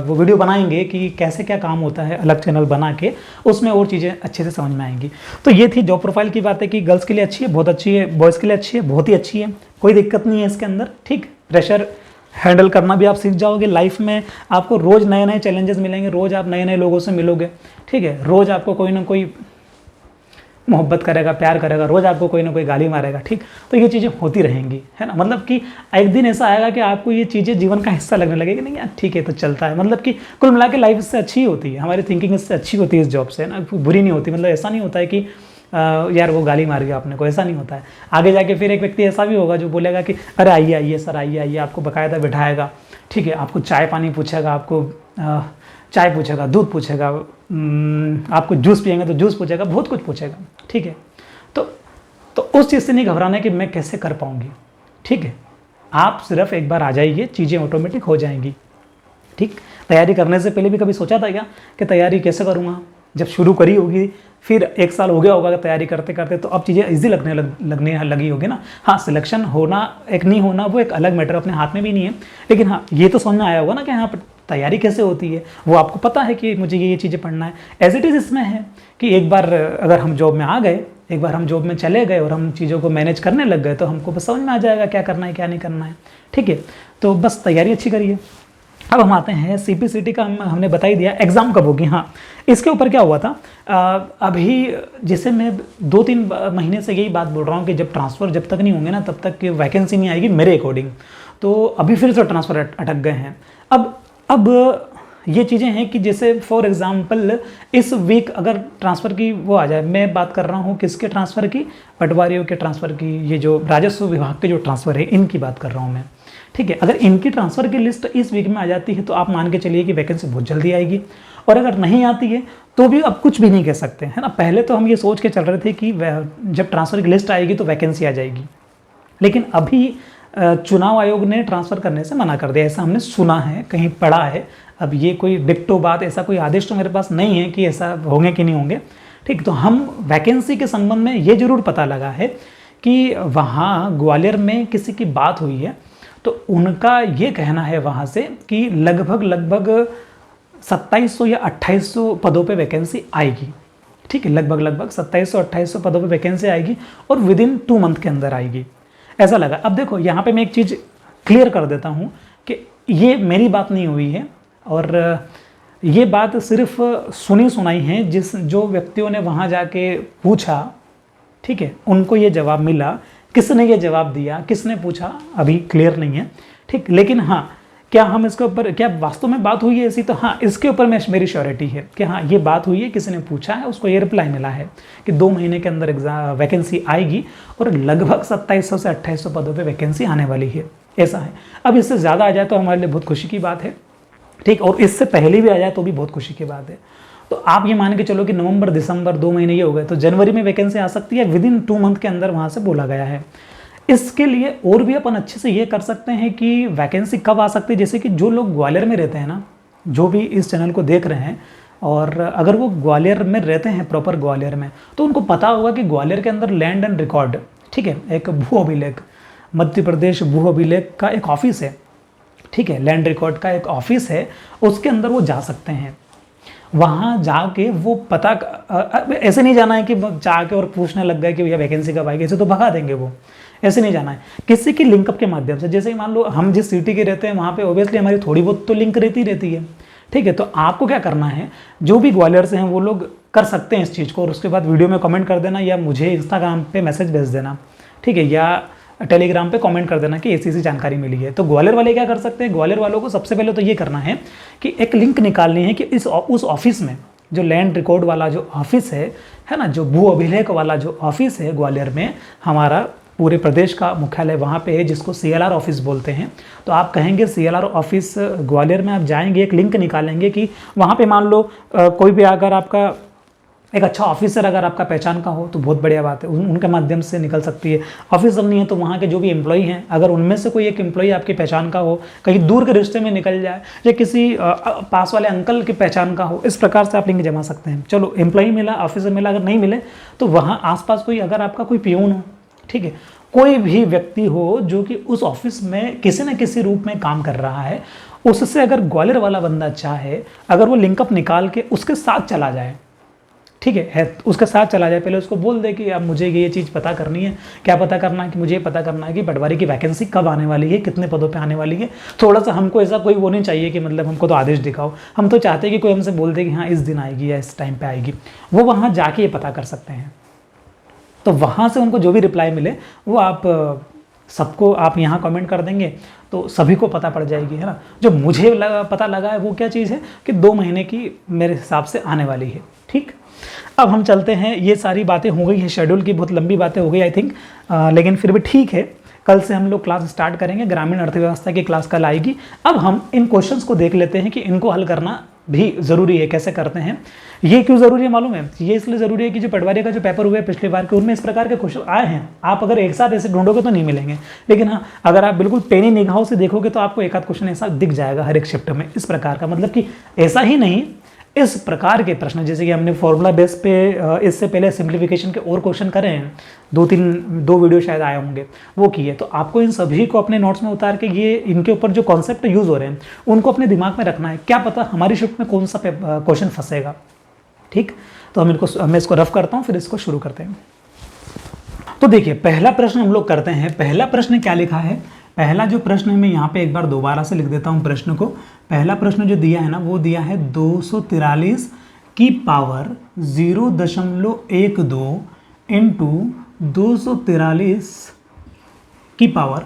वो वीडियो बनाएंगे कि कैसे क्या काम होता है अलग चैनल बना के, उसमें और चीज़ें अच्छे से समझ में आएंगी। तो ये थी जॉब प्रोफाइल की बात है कि गर्ल्स के लिए अच्छी है, बहुत अच्छी है, बॉयज़ के लिए अच्छी है, बहुत ही अच्छी है, कोई दिक्कत नहीं है इसके अंदर। ठीक, प्रेशर हैंडल करना भी आप सीख जाओगे लाइफ में, आपको रोज़ नए नए चैलेंजेस मिलेंगे, रोज़ आप नए नए लोगों से मिलोगे। ठीक है, रोज़ आपको कोई ना कोई मोहब्बत करेगा, प्यार करेगा, रोज़ आपको कोई ना कोई गाली मारेगा। ठीक, तो ये चीज़ें होती रहेंगी, है ना, मतलब कि एक दिन ऐसा आएगा कि आपको ये चीज़ें जीवन का हिस्सा लगने लगेगी, नहीं यार ठीक है तो चलता है, मतलब कि कुल मिला के लाइफ इससे अच्छी होती है, हमारी थिंकिंग इससे अच्छी होती है इस जॉब से, ना बुरी नहीं होती। मतलब ऐसा नहीं होता है कि यार वो गाली मार गया अपने को, ऐसा नहीं होता है। आगे जाके फिर एक व्यक्ति ऐसा भी होगा जो बोलेगा कि अरे आइए आइए सर, आइए आइए, आपको बाकायदा बिठाएगा, ठीक है, आपको चाय पानी पूछेगा, आपको चाय पूछेगा, दूध पूछेगा, आपको जूस पिएंगे तो जूस पूछेगा, बहुत कुछ पूछेगा। ठीक है, तो उस चीज़ से नहीं घबराना है कि मैं कैसे कर पाऊंगी। ठीक है, आप सिर्फ एक बार आ जाइए, चीज़ें ऑटोमेटिक हो जाएंगी। ठीक, तैयारी करने से पहले भी कभी सोचा था क्या कि तैयारी कैसे करूँगा? जब शुरू करी होगी, फिर 1 साल हो गया होगा तैयारी करते करते, तो अब चीज़ें ईजी लगने लगी होगी ना। हाँ, सिलेक्शन होना एक नहीं होना वो एक अलग मैटर, अपने हाथ में भी नहीं है, लेकिन हाँ ये तो समझ में आया होगा ना कि हाँ तैयारी कैसे होती है, वो आपको पता है कि मुझे ये चीज़ें पढ़ना है। एज इट इज़ इसमें है कि एक बार अगर हम जॉब में आ गए, एक बार हम जॉब में चले गए और हम चीज़ों को मैनेज करने लग गए, तो हमको बस समझ में आ जाएगा क्या करना है क्या नहीं करना है। ठीक है, तो बस तैयारी अच्छी करिए। अब हम आते हैं CPCT का, हमने बता ही दिया एग्ज़ाम कब होगी। हाँ, इसके ऊपर क्या हुआ था, अभी जैसे मैं 2-3 महीने से यही बात बोल रहा हूँ कि जब ट्रांसफ़र जब तक नहीं होंगे ना, तब तक वैकेंसी नहीं आएगी मेरे अकॉर्डिंग। तो अभी फिर से ट्रांसफ़र अटक गए हैं। अब ये चीज़ें हैं कि जैसे फॉर एग्ज़ाम्पल इस वीक अगर ट्रांसफ़र की वो आ जाए, मैं बात कर रहा हूँ किसके ट्रांसफ़र की, पटवारियों के ट्रांसफ़र की, ये जो राजस्व विभाग के जो ट्रांसफ़र है इनकी बात कर रहा हूँ मैं। ठीक है, अगर इनकी ट्रांसफ़र की लिस्ट इस वीक में आ जाती है तो आप मान के चलिए कि वैकेंसी बहुत जल्दी आएगी, और अगर नहीं आती है तो भी अब कुछ भी नहीं कह सकते, है ना। पहले तो हम ये सोच के चल रहे थे कि जब ट्रांसफ़र की लिस्ट आएगी तो वैकेंसी आ जाएगी, लेकिन अभी चुनाव आयोग ने ट्रांसफ़र करने से मना कर दिया, ऐसा हमने सुना है, कहीं पढ़ा है। अब ये कोई डिक्टो बात, ऐसा कोई आदेश तो मेरे पास नहीं है कि ऐसा होंगे कि नहीं होंगे। ठीक, तो हम वैकेंसी के संबंध में ये जरूर पता लगा है कि वहाँ ग्वालियर में किसी की बात हुई है, तो उनका ये कहना है वहाँ से कि लगभग 2700 या 2800 पदों पे वैकेंसी आएगी। ठीक है, लगभग 2700-2800 पदों पे वैकेंसी आएगी और विदिन 2 मंथ के अंदर आएगी, ऐसा लगा। अब देखो यहाँ पे मैं एक चीज़ क्लियर कर देता हूँ कि ये मेरी बात नहीं हुई है, और ये बात सिर्फ सुनी सुनाई है। जो व्यक्तियों ने वहाँ जाके पूछा, ठीक है, उनको ये जवाब मिला। किसने ये जवाब दिया, किसने पूछा, अभी क्लियर नहीं है। ठीक, लेकिन हाँ, क्या हम इसके ऊपर, क्या वास्तव में बात हुई है ऐसी, तो हाँ इसके ऊपर मेरी श्योरिटी है कि हाँ ये बात हुई है, किसी ने पूछा है, उसको ये रिप्लाई मिला है कि 2 महीने के अंदर वैकेंसी आएगी और लगभग 2700 से 2800 पदों पे वैकेंसी आने वाली है, ऐसा है। अब इससे ज़्यादा आ जाए तो हमारे लिए बहुत खुशी की बात है। ठीक, और इससे पहले भी आ जाए तो भी बहुत खुशी की बात है। तो आप ये मान के चलो कि नवंबर दिसंबर 2 महीने ये हो गए, तो जनवरी में वैकेंसी आ सकती है, विद इन 2 मंथ के अंदर वहाँ से बोला गया है। इसके लिए और भी अपन अच्छे से ये कर सकते हैं कि वैकेंसी कब आ सकती है, जैसे कि जो लोग ग्वालियर में रहते हैं ना, जो भी इस चैनल को देख रहे हैं, और अगर वो ग्वालियर में रहते हैं, प्रॉपर ग्वालियर में, तो उनको पता होगा कि ग्वालियर के अंदर लैंड एंड रिकॉर्ड, ठीक है, एक भू अभिलेख, मध्य प्रदेश भू अभिलेख का एक ऑफिस है, ठीक है, लैंड रिकॉर्ड का एक ऑफिस है, उसके अंदर वो जा सकते हैं। वहाँ जाके वो पता, ऐसे नहीं जाना है कि जाके और पूछने लग गए कि भैया वैकेंसी कब आएगी, ऐसे तो भगा देंगे वो, ऐसे नहीं जाना है। किसी की लिंकअप के माध्यम से, जैसे मान लो हम जिस सिटी के रहते हैं वहाँ पे ऑब्वियसली हमारी थोड़ी बहुत तो लिंक रहती है, ठीक है। तो आपको क्या करना है, जो भी ग्वालियर से हैं वो लोग कर सकते हैं इस चीज़ को, और उसके बाद वीडियो में कमेंट कर देना, या मुझे इंस्टाग्राम पे मैसेज भेज देना, ठीक है, या टेलीग्राम पे कमेंट कर देना कि ऐसी जानकारी मिली है। तो ग्वालियर वाले क्या कर सकते हैं, ग्वालियर वालों को सबसे पहले तो ये करना है कि एक लिंक निकालनी है कि उस ऑफिस में, जो लैंड रिकॉर्ड वाला जो ऑफिस है ना, जो भू अभिलेख वाला जो ऑफिस है ग्वालियर में, हमारा पूरे प्रदेश का मुख्यालय वहाँ पे है, जिसको CLR ऑफिस बोलते हैं। तो आप कहेंगे CLR ऑफिस ग्वालियर में आप जाएंगे, एक लिंक निकालेंगे कि वहाँ पे मान लो कोई भी अगर आपका एक अच्छा ऑफिसर अगर आपका पहचान का हो तो बहुत बढ़िया बात है, उनके माध्यम से निकल सकती है। ऑफिसर नहीं है तो वहाँ के जो भी एम्प्लॉई हैं, अगर उनमें से कोई एक एम्प्लॉई आपकी पहचान का हो, कहीं दूर के रिश्ते में निकल जाए, या किसी पास वाले अंकल की पहचान का हो, इस प्रकार से आप लिंक जमा सकते हैं। चलो एम्प्लॉई मिला, ऑफिसर मिला, अगर नहीं मिले तो वहाँ आसपास कोई, अगर आपका कोई पियून हो, ठीक है, कोई भी व्यक्ति हो जो कि उस ऑफिस में किसी न किसी रूप में काम कर रहा है, उससे अगर ग्वालियर वाला बंदा चाहे, अगर वो लिंकअप निकाल के उसके साथ चला जाए, ठीक है, उसके साथ चला जाए, पहले उसको बोल दे कि अब मुझे ये चीज़ पता करनी है, क्या पता करना है कि मुझे पता करना है कि पटवारी की वैकेंसी कब आने वाली है, कितने पदों पे आने वाली है। थोड़ा सा हमको ऐसा कोई वो नहीं चाहिए कि मतलब हमको तो आदेश दिखाओ, हम तो चाहते हैं कि कोई हमसे बोल दे कि हाँ इस दिन आएगी या इस टाइम पे आएगी, वो वहाँ जाके ये पता कर सकते हैं। तो वहाँ से उनको जो भी रिप्लाई मिले वो आप सबको आप यहाँ कमेंट कर देंगे तो सभी को पता पड़ जाएगी, है ना। जो मुझे पता लगा है वो क्या चीज़ है कि 2 महीने की मेरे हिसाब से आने वाली है, ठीक। अब हम चलते हैं, ये सारी बातें हो गई हैं, शेड्यूल की बहुत लंबी बातें हो गई आई थिंक, लेकिन फिर भी ठीक है। कल से हम लोग क्लास स्टार्ट करेंगे, ग्रामीण अर्थव्यवस्था की क्लास कल आएगी। अब हम इन क्वेश्चंस को देख लेते हैं कि इनको हल करना भी ज़रूरी है, कैसे करते हैं। ये क्यों ज़रूरी है मालूम है, ये इसलिए ज़रूरी है कि जो पटवारी का जो पेपर हुआ है पिछली बार के, उनमें इस प्रकार के क्वेश्चन आए हैं। आप अगर एक साथ ऐसे ढूंढोगे तो नहीं मिलेंगे, लेकिन हाँ अगर आप बिल्कुल पेनी निगाहों से देखोगे तो आपको एक आध क्वेश्चन ऐसा दिख जाएगा हर एक शिफ्ट में, इस प्रकार का। मतलब कि ऐसा ही नहीं, इस प्रकार के प्रश्न, जैसे कि हमने फॉर्मूला बेस पे इससे पहले सिंप्लीफिकेशन के और क्वेश्चन करे हैं, 2 वीडियो शायद आए होंगे, वो किए। तो आपको इन सभी को अपने नोट्स में उतार के ये इनके ऊपर जो कॉन्सेप्ट यूज़ हो रहे हैं उनको अपने दिमाग में रखना है। क्या पता हमारी शिफ्ट में कौन सा क्वेश्चन फंसेगा, ठीक। तो मैं इसको रफ करता हूँ, फिर इसको शुरू करते हैं। तो देखिए पहला प्रश्न हम लोग करते हैं। पहला प्रश्न क्या लिखा है, पहला जो प्रश्न है मैं यहाँ पे एक बार दोबारा से लिख देता हूँ प्रश्न को। पहला प्रश्न जो दिया है ना, वो दिया है 243 की पावर 0.12 इंटू 243 की पावर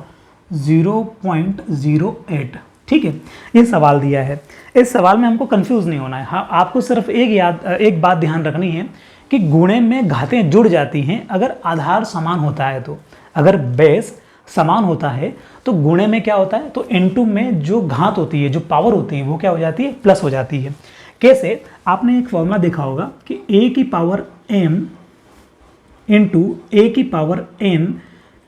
0.08, ठीक है। ये सवाल दिया है। इस सवाल में हमको कंफ्यूज नहीं होना है। हाँ, आपको सिर्फ एक बात ध्यान रखनी है कि गुणे में घातें जुड़ जाती हैं अगर आधार समान होता है। तो अगर बेस समान होता है तो गुणे में क्या होता है, तो इनटू में जो घात होती है, जो पावर होती है, वो क्या हो जाती है, प्लस हो जाती है। कैसे, आपने एक फॉर्मूला देखा होगा कि a की पावर m इंटू a की power n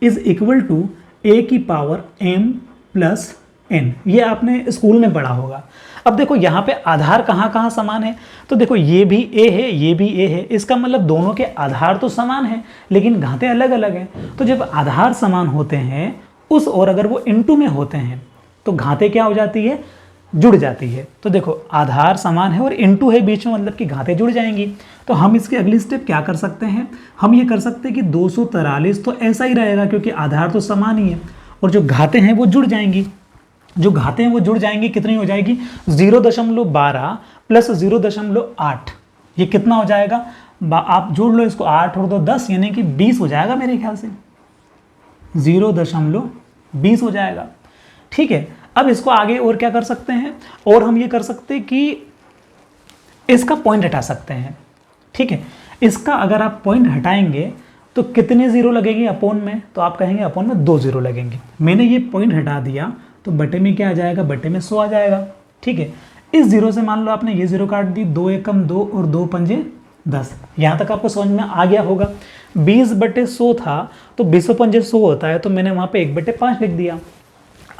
is equal to a की पावर m प्लस n। ये आपने स्कूल में पढ़ा होगा। अब देखो यहाँ पे आधार कहाँ कहाँ समान है, तो देखो ये भी a है, ये भी a है, इसका मतलब दोनों के आधार तो समान है लेकिन घातें अलग अलग हैं। तो जब आधार समान होते हैं उस और अगर वो इनटू में होते हैं तो घातें क्या हो जाती है, जुड़ जाती है। तो देखो आधार समान है और इनटू है बीच में, मतलब कि घातें जुड़ जाएंगी। तो हम इसके अगली स्टेप क्या कर सकते हैं, हम ये कर सकते हैं कि 243 तो ऐसा ही रहेगा क्योंकि आधार तो समान ही है, और जो घातें हैं वो जुड़ जाएंगी। जो घातें हैं वो जुड़ जाएंगी, कितनी हो जाएगी, 0.12 प्लस 0.8, ये कितना हो जाएगा, आप जोड़ लो इसको, 8 और 2 10, यानी कि 20 हो जाएगा मेरे ख्याल से, 0.20 हो जाएगा, ठीक है। अब इसको आगे और क्या कर सकते हैं, और हम ये कर सकते हैं कि इसका पॉइंट हटा सकते हैं, ठीक है। इसका अगर आप पॉइंट हटाएंगे तो कितने जीरो लगेंगे अपोन में, तो आप कहेंगे अपोन में 2 जीरो लगेंगे। मैंने ये पॉइंट हटा दिया तो बटे में क्या आ जाएगा, बटे में 100 आ जाएगा, ठीक है। इस जीरो से मान लो आपने ये जीरो काट दी, 2 एकम 2 और 2 पंजे 10। यहाँ तक आपको समझ में आ गया होगा। 20/100 था तो 20 पंजे 100 होता है, तो मैंने वहाँ पे 1/5 लिख दिया।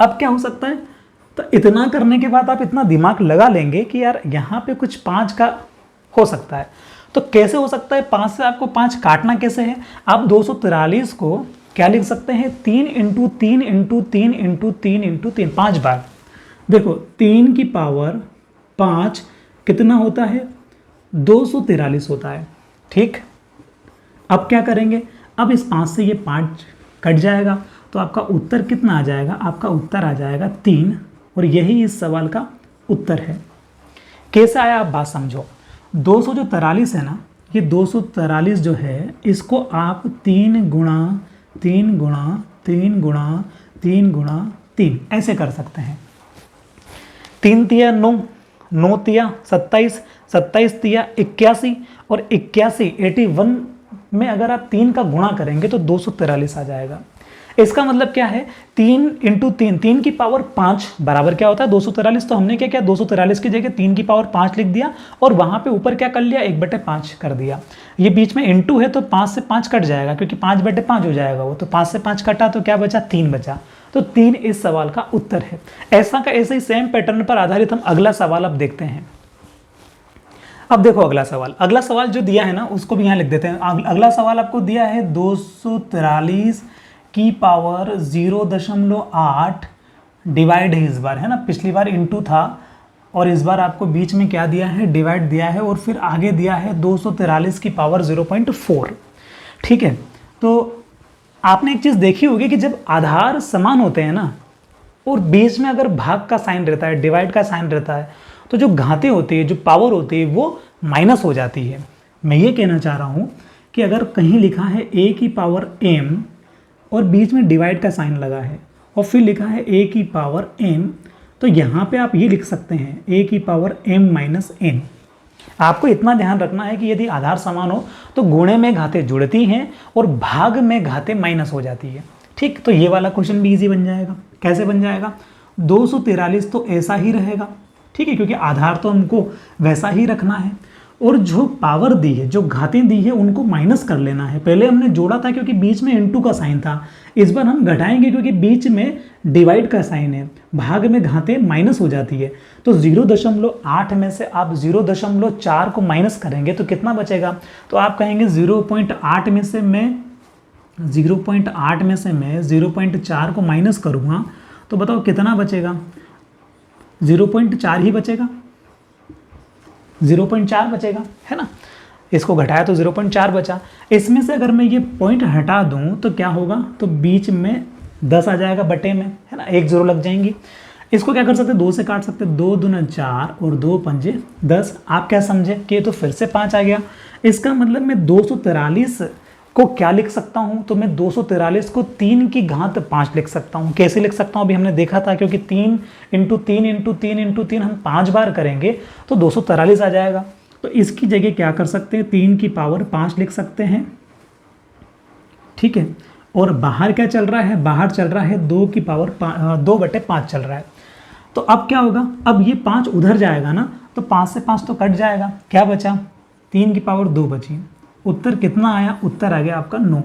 अब क्या हो सकता है, तो इतना करने के बाद आप इतना दिमाग लगा लेंगे कि यार यहाँ पे कुछ 5 का हो सकता है। तो कैसे हो सकता है, 5 से आपको 5 काटना कैसे है, आप 243 को क्या लिख सकते हैं, 3 × 3 × 3 × 3 × 3, 5 बार। देखो 3 की पावर 5 कितना होता है, 243 होता है। ठीक, अब क्या करेंगे, अब इस 5 से ये 5 कट जाएगा, तो आपका उत्तर कितना आ जाएगा, आपका उत्तर आ जाएगा 3, और यही इस सवाल का उत्तर है। कैसे आया आप बात समझो। 243 है ना, ये 243 जो है इसको आप 3 × 3 × 3 × 3 × 3 ऐसे कर सकते हैं। 3 तिया 9, 9 तिया 27, 27 तिया 81, और 81 में अगर आप 3 का गुणा करेंगे तो 243 आ जाएगा। इसका मतलब क्या है, 3 × 3, 3 की पावर 5 बराबर क्या होता है, 243। तो हमने क्या किया, 243 की जगह 3 की पावर 5 लिख दिया, और वहाँ पे ऊपर क्या कर लिया, 1/5 कर दिया। ये बीच में इंटू है तो 5 से 5 कट जाएगा, क्योंकि 5/5 हो जाएगा वो, तो 5 से 5 कटा तो क्या बचा, 3 बचा। तो 3 इस सवाल का उत्तर है। ऐसा का ऐसे ही सेम पैटर्न पर आधारित हम अगला सवाल अब देखते हैं। अब देखो अगला सवाल जो दिया है ना उसको भी यहाँ लिख देते हैं। अगला सवाल आपको दिया है 243 की पावर 0.8 डिवाइड है इस बार, है ना, पिछली बार इंटू था और इस बार आपको बीच में क्या दिया है, डिवाइड दिया है, और फिर आगे दिया है 243 की पावर 0.4। ठीक है, तो आपने एक चीज़ देखी होगी कि जब आधार समान होते हैं ना और बीच में अगर भाग का साइन रहता है, डिवाइड का साइन रहता है, तो जो घातें होती है, जो पावर होती है वो माइनस हो जाती है। मैं ये कहना चाह रहा हूँ कि अगर कहीं लिखा है a की पावर m और बीच में डिवाइड का साइन लगा है और फिर लिखा है a की पावर m, तो यहाँ पे आप ये लिख सकते हैं a की पावर m - n। आपको इतना ध्यान रखना है कि यदि आधार समान हो तो गुणे में घातें जुड़ती हैं और भाग में घातें माइनस हो जाती है। ठीक, तो ये वाला क्वेश्चन भी इजी बन जाएगा। कैसे बन जाएगा, 243 तो ऐसा ही रहेगा, ठीक है, क्योंकि आधार तो हमको वैसा ही रखना है, और जो पावर दी है, जो घातें दी है उनको माइनस कर लेना है। पहले हमने जोड़ा था क्योंकि बीच में इंटू का साइन था, इस बार हम घटाएंगे क्योंकि बीच में डिवाइड का साइन है, भाग में घातें माइनस हो जाती है। तो 0.8 में से आप 0.4 को माइनस करेंगे तो कितना बचेगा, तो आप कहेंगे 0.8 में से मैं 0.4 को माइनस करूँगा तो बताओ कितना बचेगा, 0.4 ही बचेगा, 0.4 बचेगा, है ना। इसको घटाया तो 0.4 बचा। इसमें से अगर मैं ये पॉइंट हटा दूं तो क्या होगा, तो बीच में 10 आ जाएगा बटे में, है ना, 1 0 लग जाएंगी। इसको क्या कर सकते हैं, 2 से काट सकते हैं, 2 दूना 4 और 2 पंजे 10। आप क्या समझे कि तो फिर से 5 आ गया। इसका मतलब मैं 243 को क्या लिख सकता हूं, तो मैं 243 को 3 की घात 5 लिख सकता हूं। कैसे लिख सकता हूं, अभी हमने देखा था, क्योंकि 3 × 3 × 3 × 3 हम 5 बार करेंगे तो 243 आ जाएगा। तो इसकी जगह क्या कर सकते हैं, 3 की पावर 5 लिख सकते हैं। ठीक है, और बाहर क्या चल रहा है, बाहर चल रहा है 2 की पावर 2/5 चल रहा है। तो अब क्या होगा, अब ये 5 उधर जाएगा ना, तो 5 से 5 तो कट जाएगा, क्या बचा, 3 की पावर 2 बची। उत्तर कितना आया, उत्तर आ गया आपका 9,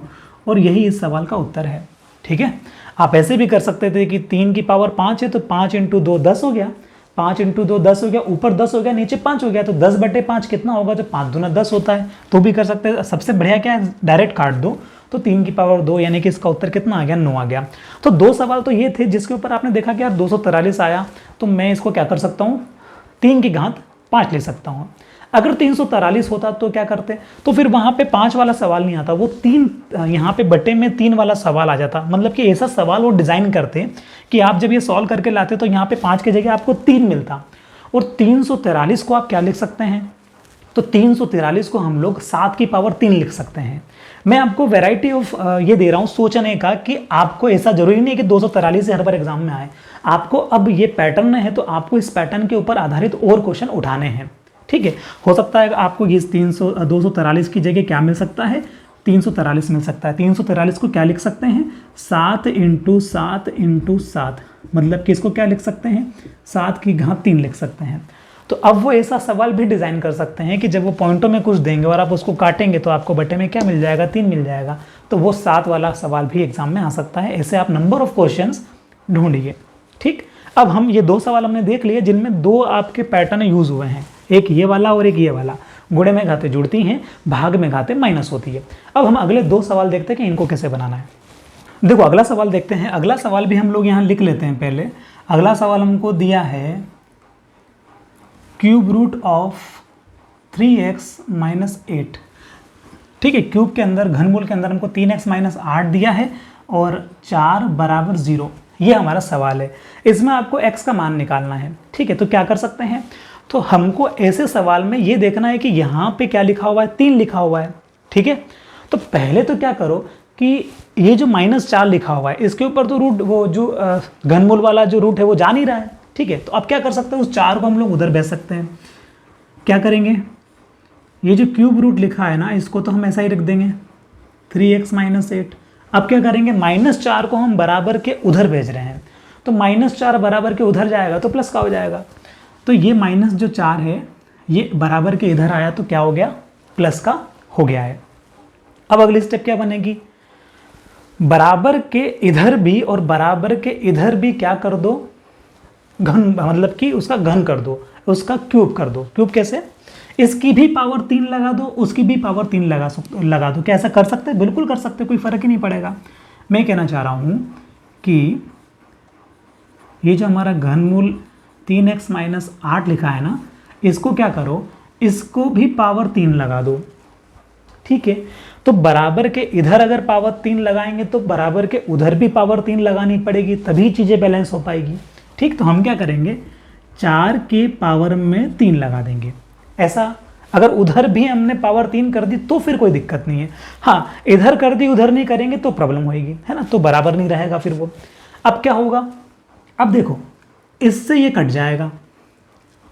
और यही इस सवाल का उत्तर है। ठीक है, आप ऐसे भी कर सकते थे कि 3 की पावर 5 है तो 5 × 2 10 हो गया, 5 × 2 10 हो गया, ऊपर 10 हो गया, नीचे 5 हो गया, तो 10/5 कितना होगा, तो 5 दूना 10 होता है, तो भी कर सकते हैं। सबसे बढ़िया क्या है, डायरेक्ट काट दो, तो 3 की पावर 2 यानी कि इसका उत्तर कितना आ गया, 9 आ गया। तो 2 सवाल तो ये थे जिसके ऊपर आपने देखा कि यार 243 आया, तो मैं इसको क्या कर सकता हूँ, 3 की घात 5 ले सकता हूँ। अगर 343 होता तो क्या करते, तो फिर वहाँ पे 5 वाला सवाल नहीं आता, वो 3 यहाँ पे बटे में 3 वाला सवाल आ जाता। मतलब कि ऐसा सवाल वो डिज़ाइन करते कि आप जब ये सॉल्व करके लाते तो यहाँ पे 5 की जगह आपको 3 मिलता, और 343 को आप क्या लिख सकते हैं, तो 343 को हम लोग 7 की पावर 3 लिख सकते हैं। मैं आपको वैरायटी ऑफ ये दे रहा हूँ सोचने का, कि आपको ऐसा जरूरी नहीं है कि 243 से हर बार एग्जाम में आए। आपको अब ये पैटर्न है तो आपको इस पैटर्न के ऊपर आधारित और क्वेश्चन उठाने हैं। ठीक है, हो सकता है आपको ये 243 की जगह क्या मिल सकता है, 343 मिल सकता है। 343 को क्या लिख सकते हैं, 7 × 7 × 7, मतलब कि इसको क्या लिख सकते हैं, 7 की घात 3 लिख सकते हैं। तो अब वो ऐसा सवाल भी डिज़ाइन कर सकते हैं कि जब वो पॉइंटों में कुछ देंगे और आप उसको काटेंगे तो आपको बटे में क्या मिल जाएगा, 3 मिल जाएगा। तो वो 7 वाला सवाल भी एग्जाम में आ सकता है। ऐसे आप नंबर ऑफ क्वेश्चंस ढूंढिए। ठीक, अब हम ये 2 सवाल हमने देख लिए जिनमें 2 आपके पैटर्न यूज़ हुए हैं, एक ये वाला और एक ये वाला। गुणे में घाते जुड़ती हैं, भाग में घाते माइनस होती है। अब हम अगले 2 सवाल देखते हैं कि इनको कैसे बनाना है। देखो अगला सवाल देखते हैं। अगला सवाल भी हम लोग यहाँ लिख लेते हैं पहले। अगला सवाल हमको दिया है cube root of 3x minus 8। ठीक है, क्यूब के अंदर, घनमूल के अंदर हमको 3x माइनस 8 दिया है और 4 बराबर 0, ये हमारा सवाल है। इसमें आपको x का मान निकालना है। ठीक है, तो क्या कर सकते हैं, तो हमको ऐसे सवाल में ये देखना है कि यहाँ पे क्या लिखा हुआ है, 3 लिखा हुआ है। ठीक है, तो पहले तो क्या करो कि ये जो -4 लिखा हुआ है इसके ऊपर तो रूट, वो जो घनमूल वाला जो रूट है वो जा नहीं रहा है। ठीक है, तो अब क्या कर सकते हैं, उस 4 को हम लोग उधर भेज सकते हैं। क्या करेंगे, ये जो क्यूब रूट लिखा है ना इसको तो हम ऐसा ही रख देंगे 3x माइनस 8। अब क्या करेंगे, -4 को हम बराबर के उधर भेज रहे हैं, तो -4 बराबर के उधर जाएगा तो प्लस का हो जाएगा। तो ये माइनस जो 4 है ये बराबर के इधर आया तो क्या हो गया, प्लस का हो गया है। अब अगली स्टेप क्या बनेगी, बराबर के इधर भी और बराबर के इधर भी क्या कर दो, घन, मतलब कि उसका घन कर दो, उसका क्यूब कर दो। क्यूब कैसे, इसकी भी पावर 3 लगा दो, उसकी भी पावर 3 लगा दो। क्या ऐसा कर सकते हैं, बिल्कुल कर सकते हैं, कोई फर्क ही नहीं पड़ेगा। मैं कहना चाह रहा हूं कि ये जो हमारा घनमूल 3x माइनस 8 लिखा है ना, इसको क्या करो, इसको भी पावर 3 लगा दो। ठीक है, तो बराबर के इधर अगर पावर 3 लगाएंगे तो बराबर के उधर भी पावर 3 लगानी पड़ेगी, तभी चीज़ें बैलेंस हो पाएगी। ठीक, तो हम क्या करेंगे, 4 के पावर में 3 लगा देंगे। ऐसा अगर उधर भी हमने पावर 3 कर दी तो फिर कोई दिक्कत नहीं है। हाँ, इधर कर दी उधर नहीं करेंगे तो प्रॉब्लम होगी, है ना, तो बराबर नहीं रहेगा फिर वो। अब क्या होगा, अब देखो इससे ये कट जाएगा।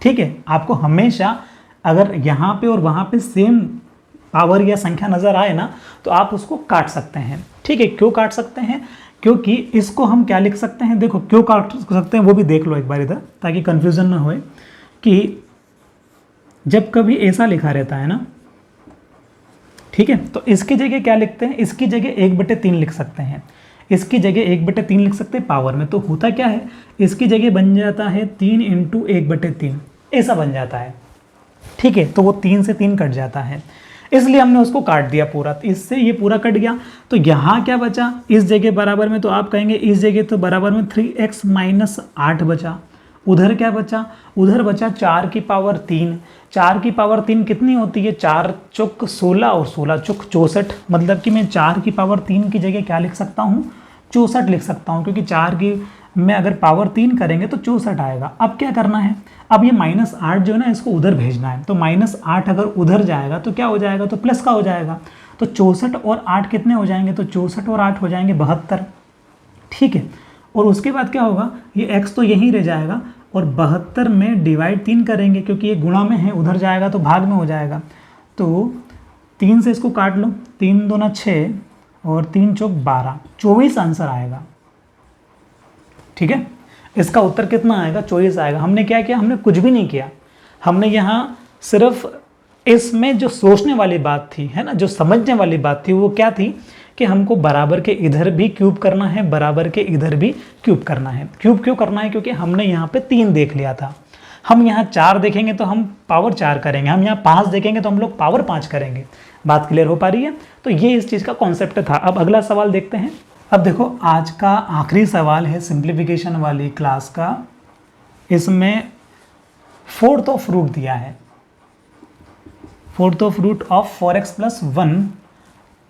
ठीक है, आपको हमेशा अगर यहाँ पे और वहाँ पे सेम पावर या संख्या नज़र आए ना तो आप उसको काट सकते हैं। ठीक है, क्यों काट सकते हैं, क्योंकि इसको हम क्या लिख सकते हैं, देखो क्यों काट सकते हैं वो भी देख लो एक बार इधर, ताकि कन्फ्यूज़न ना होए कि जब कभी ऐसा लिखा रहता है ना, ठीक है, तो इसकी जगह क्या लिखते हैं, इसकी जगह 1/3 लिख सकते हैं, इसकी जगह 1/3 लिख सकते हैं पावर में। तो होता क्या है, इसकी जगह बन जाता है 3 × 1/3, ऐसा बन जाता है। ठीक है, तो वो 3 से 3 कट जाता है, इसलिए हमने उसको काट दिया पूरा। तो इससे ये पूरा कट गया, तो यहाँ क्या बचा, इस जगह बराबर में, तो आप कहेंगे इस जगह तो बराबर में 3x माइनस 8 बचा। उधर क्या बचा, उधर बचा 4 की पावर 3। 4 की पावर 3 कितनी होती है, 4 चौक 16 और 16 चौक 64। मतलब कि मैं 4 की पावर 3 की जगह क्या लिख सकता हूँ, 64 लिख सकता हूँ, क्योंकि 4 की में अगर पावर 3 करेंगे तो 64 आएगा। अब क्या करना है, अब ये -8 जो है ना इसको उधर भेजना है, तो -8 अगर उधर जाएगा तो क्या हो जाएगा, तो प्लस का हो जाएगा। तो 64 और 8 कितने हो जाएंगे, तो 64 और 8 हो जाएंगे 72। ठीक है, और उसके बाद क्या होगा, ये x तो यहीं रह जाएगा और 72 में डिवाइड 3 करेंगे, क्योंकि ये गुणा में है, उधर जाएगा तो भाग में हो जाएगा। तो 3 से इसको काट लो, 3 दूना 6 और 3 चौक 12, 24 आंसर आएगा। ठीक है, इसका उत्तर कितना आएगा, 24 आएगा। हमने क्या किया, हमने कुछ भी नहीं किया, हमने यहाँ सिर्फ इसमें जो सोचने वाली बात थी, है ना, जो समझने वाली बात थी, वो क्या थी कि हमको बराबर के इधर भी क्यूब करना है, बराबर के इधर भी क्यूब करना है। क्यूब क्यों करना है, क्योंकि हमने यहाँ पे 3 देख लिया था। हम यहाँ 4 देखेंगे तो हम पावर 4 करेंगे, हम यहाँ 5 देखेंगे तो हम लोग पावर 5 करेंगे। बात क्लियर हो पा रही है, तो ये इस चीज़ का कॉन्सेप्ट था। अब अगला सवाल देखते हैं। अब देखो आज का आखिरी सवाल है सिंप्लीफिकेशन वाली क्लास का। इसमें 4th ऑफ रूट दिया है, 4th of root of 4x + 1 -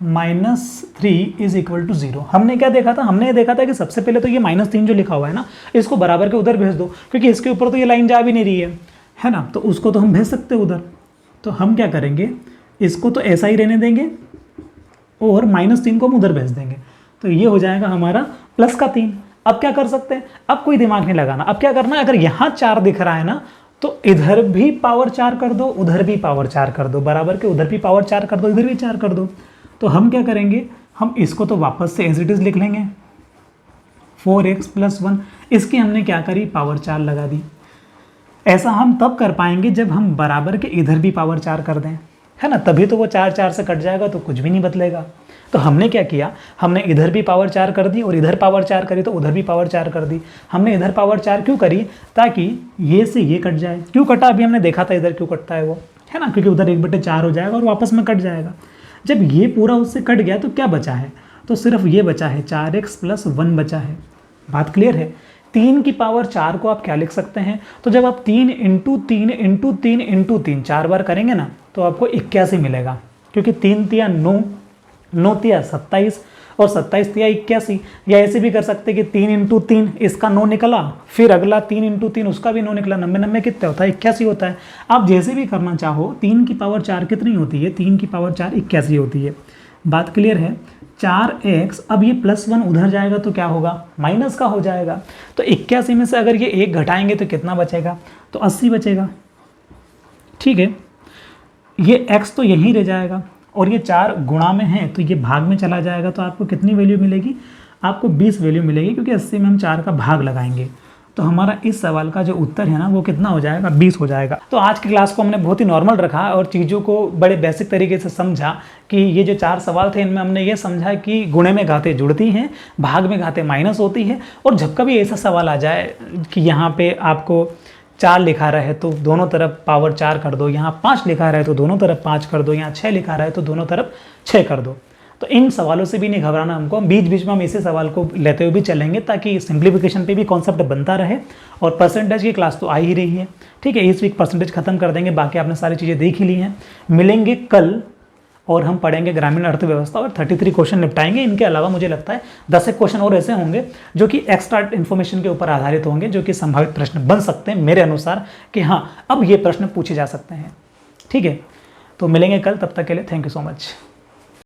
3 = 0। हमने क्या देखा था, हमने ये देखा था कि सबसे पहले तो ये -3 जो लिखा हुआ है ना, इसको बराबर के उधर भेज दो, क्योंकि इसके ऊपर तो ये लाइन जा भी नहीं रही है ना, तो उसको तो हम भेज सकते हैं उधर। तो हम क्या करेंगे, इसको तो ऐसा ही रहने देंगे और -3 को हम उधर भेज देंगे, तो ये हो जाएगा हमारा प्लस का 3। अब क्या कर सकते हैं, अब कोई दिमाग नहीं लगाना। अब क्या करना है, अगर यहाँ 4 दिख रहा है ना तो इधर भी पावर 4 कर दो, उधर भी पावर 4 कर दो, बराबर के उधर भी पावर 4 कर दो, इधर भी 4 कर दो। तो हम क्या करेंगे, हम इसको तो वापस से एज इट इज़ लिख लेंगे 4x + 1। इसकी हमने क्या करी, पावर 4 लगा दी। ऐसा हम तब कर पाएंगे जब हम बराबर के इधर भी पावर 4 कर दें, है ना, तभी तो वो 4 4 से कट जाएगा तो कुछ भी नहीं बदलेगा। तो हमने क्या किया, हमने इधर भी पावर 4 कर दी और इधर पावर 4 करी तो उधर भी पावर 4 कर दी। हमने इधर पावर 4 क्यों करी, ताकि ये से ये कट जाए। क्यों कटा अभी हमने देखा था इधर क्यों कटता है वो, है ना, क्योंकि उधर 1/4 हो जाएगा और वापस में कट जाएगा। जब ये पूरा उससे कट गया तो क्या बचा है, तो सिर्फ ये बचा है 4x + 1 बचा है। बात क्लियर है। 3 की पावर 4 को आप क्या लिख सकते हैं, तो जब आप 3 × 3 × 3 × 3 4 बार करेंगे ना तो आपको 81 मिलेगा, क्योंकि 3 × 9 9 × 27 और 27 × 81। या ऐसे भी कर सकते कि 3 × 3 इसका 9 निकला, फिर अगला 3 × 3 उसका भी 9 निकला, 90 90 कितना होता है, 81 होता है। आप जैसे भी करना चाहो, 3 की पावर 4 कितनी होती है, 3 की पावर 4 81 होती है। बात क्लियर है। 4x, अब ये +1 उधर जाएगा तो क्या होगा, माइनस का हो जाएगा। तो 81 में से अगर ये 1 घटाएंगे तो कितना बचेगा, तो 80 बचेगा। ठीक है, ये x तो यहीं रह जाएगा और ये 4 गुणा में है तो ये भाग में चला जाएगा, तो आपको कितनी वैल्यू मिलेगी, आपको 20 वैल्यू मिलेगी, क्योंकि 80 में हम 4 का भाग लगाएंगे। तो हमारा इस सवाल का जो उत्तर है ना वो कितना हो जाएगा, 20 हो जाएगा। तो आज की क्लास को हमने बहुत ही नॉर्मल रखा और चीज़ों को बड़े बेसिक तरीके से समझा कि ये जो 4 सवाल थे इनमें हमने ये समझा कि गुणे में घातें जुड़ती हैं, भाग में घातें माइनस होती है। और जब कभी ऐसा सवाल आ जाए कि यहाँ पे आपको 4 लिखा रहे तो दोनों तरफ पावर 4 कर दो, यहाँ 5 लिखा रहे तो दोनों तरफ 5 कर दो, यहाँ 6 लिखा रहे तो दोनों तरफ 6 कर दो। तो इन सवालों से भी नहीं घबराना हमको, बीच बीच में हम इसी सवाल को लेते हुए भी चलेंगे ताकि सिंप्लीफिकेशन पे भी कॉन्सेप्ट बनता रहे। और परसेंटेज की क्लास तो आ ही रही है, ठीक है, इस वीक परसेंटेज खत्म कर देंगे, बाकी आपने सारी चीज़ें देख ही ली हैं। मिलेंगे कल और हम पढ़ेंगे ग्रामीण अर्थव्यवस्था और 33 क्वेश्चन निपटाएंगे। इनके अलावा मुझे लगता है 10 एक क्वेश्चन और ऐसे होंगे जो कि एक्स्ट्रा इन्फॉर्मेशन के ऊपर आधारित होंगे, जो कि संभावित प्रश्न बन सकते हैं मेरे अनुसार कि हाँ अब ये प्रश्न पूछे जा सकते हैं। ठीक है, तो मिलेंगे कल, तब तक के लिए थैंक यू सो मच।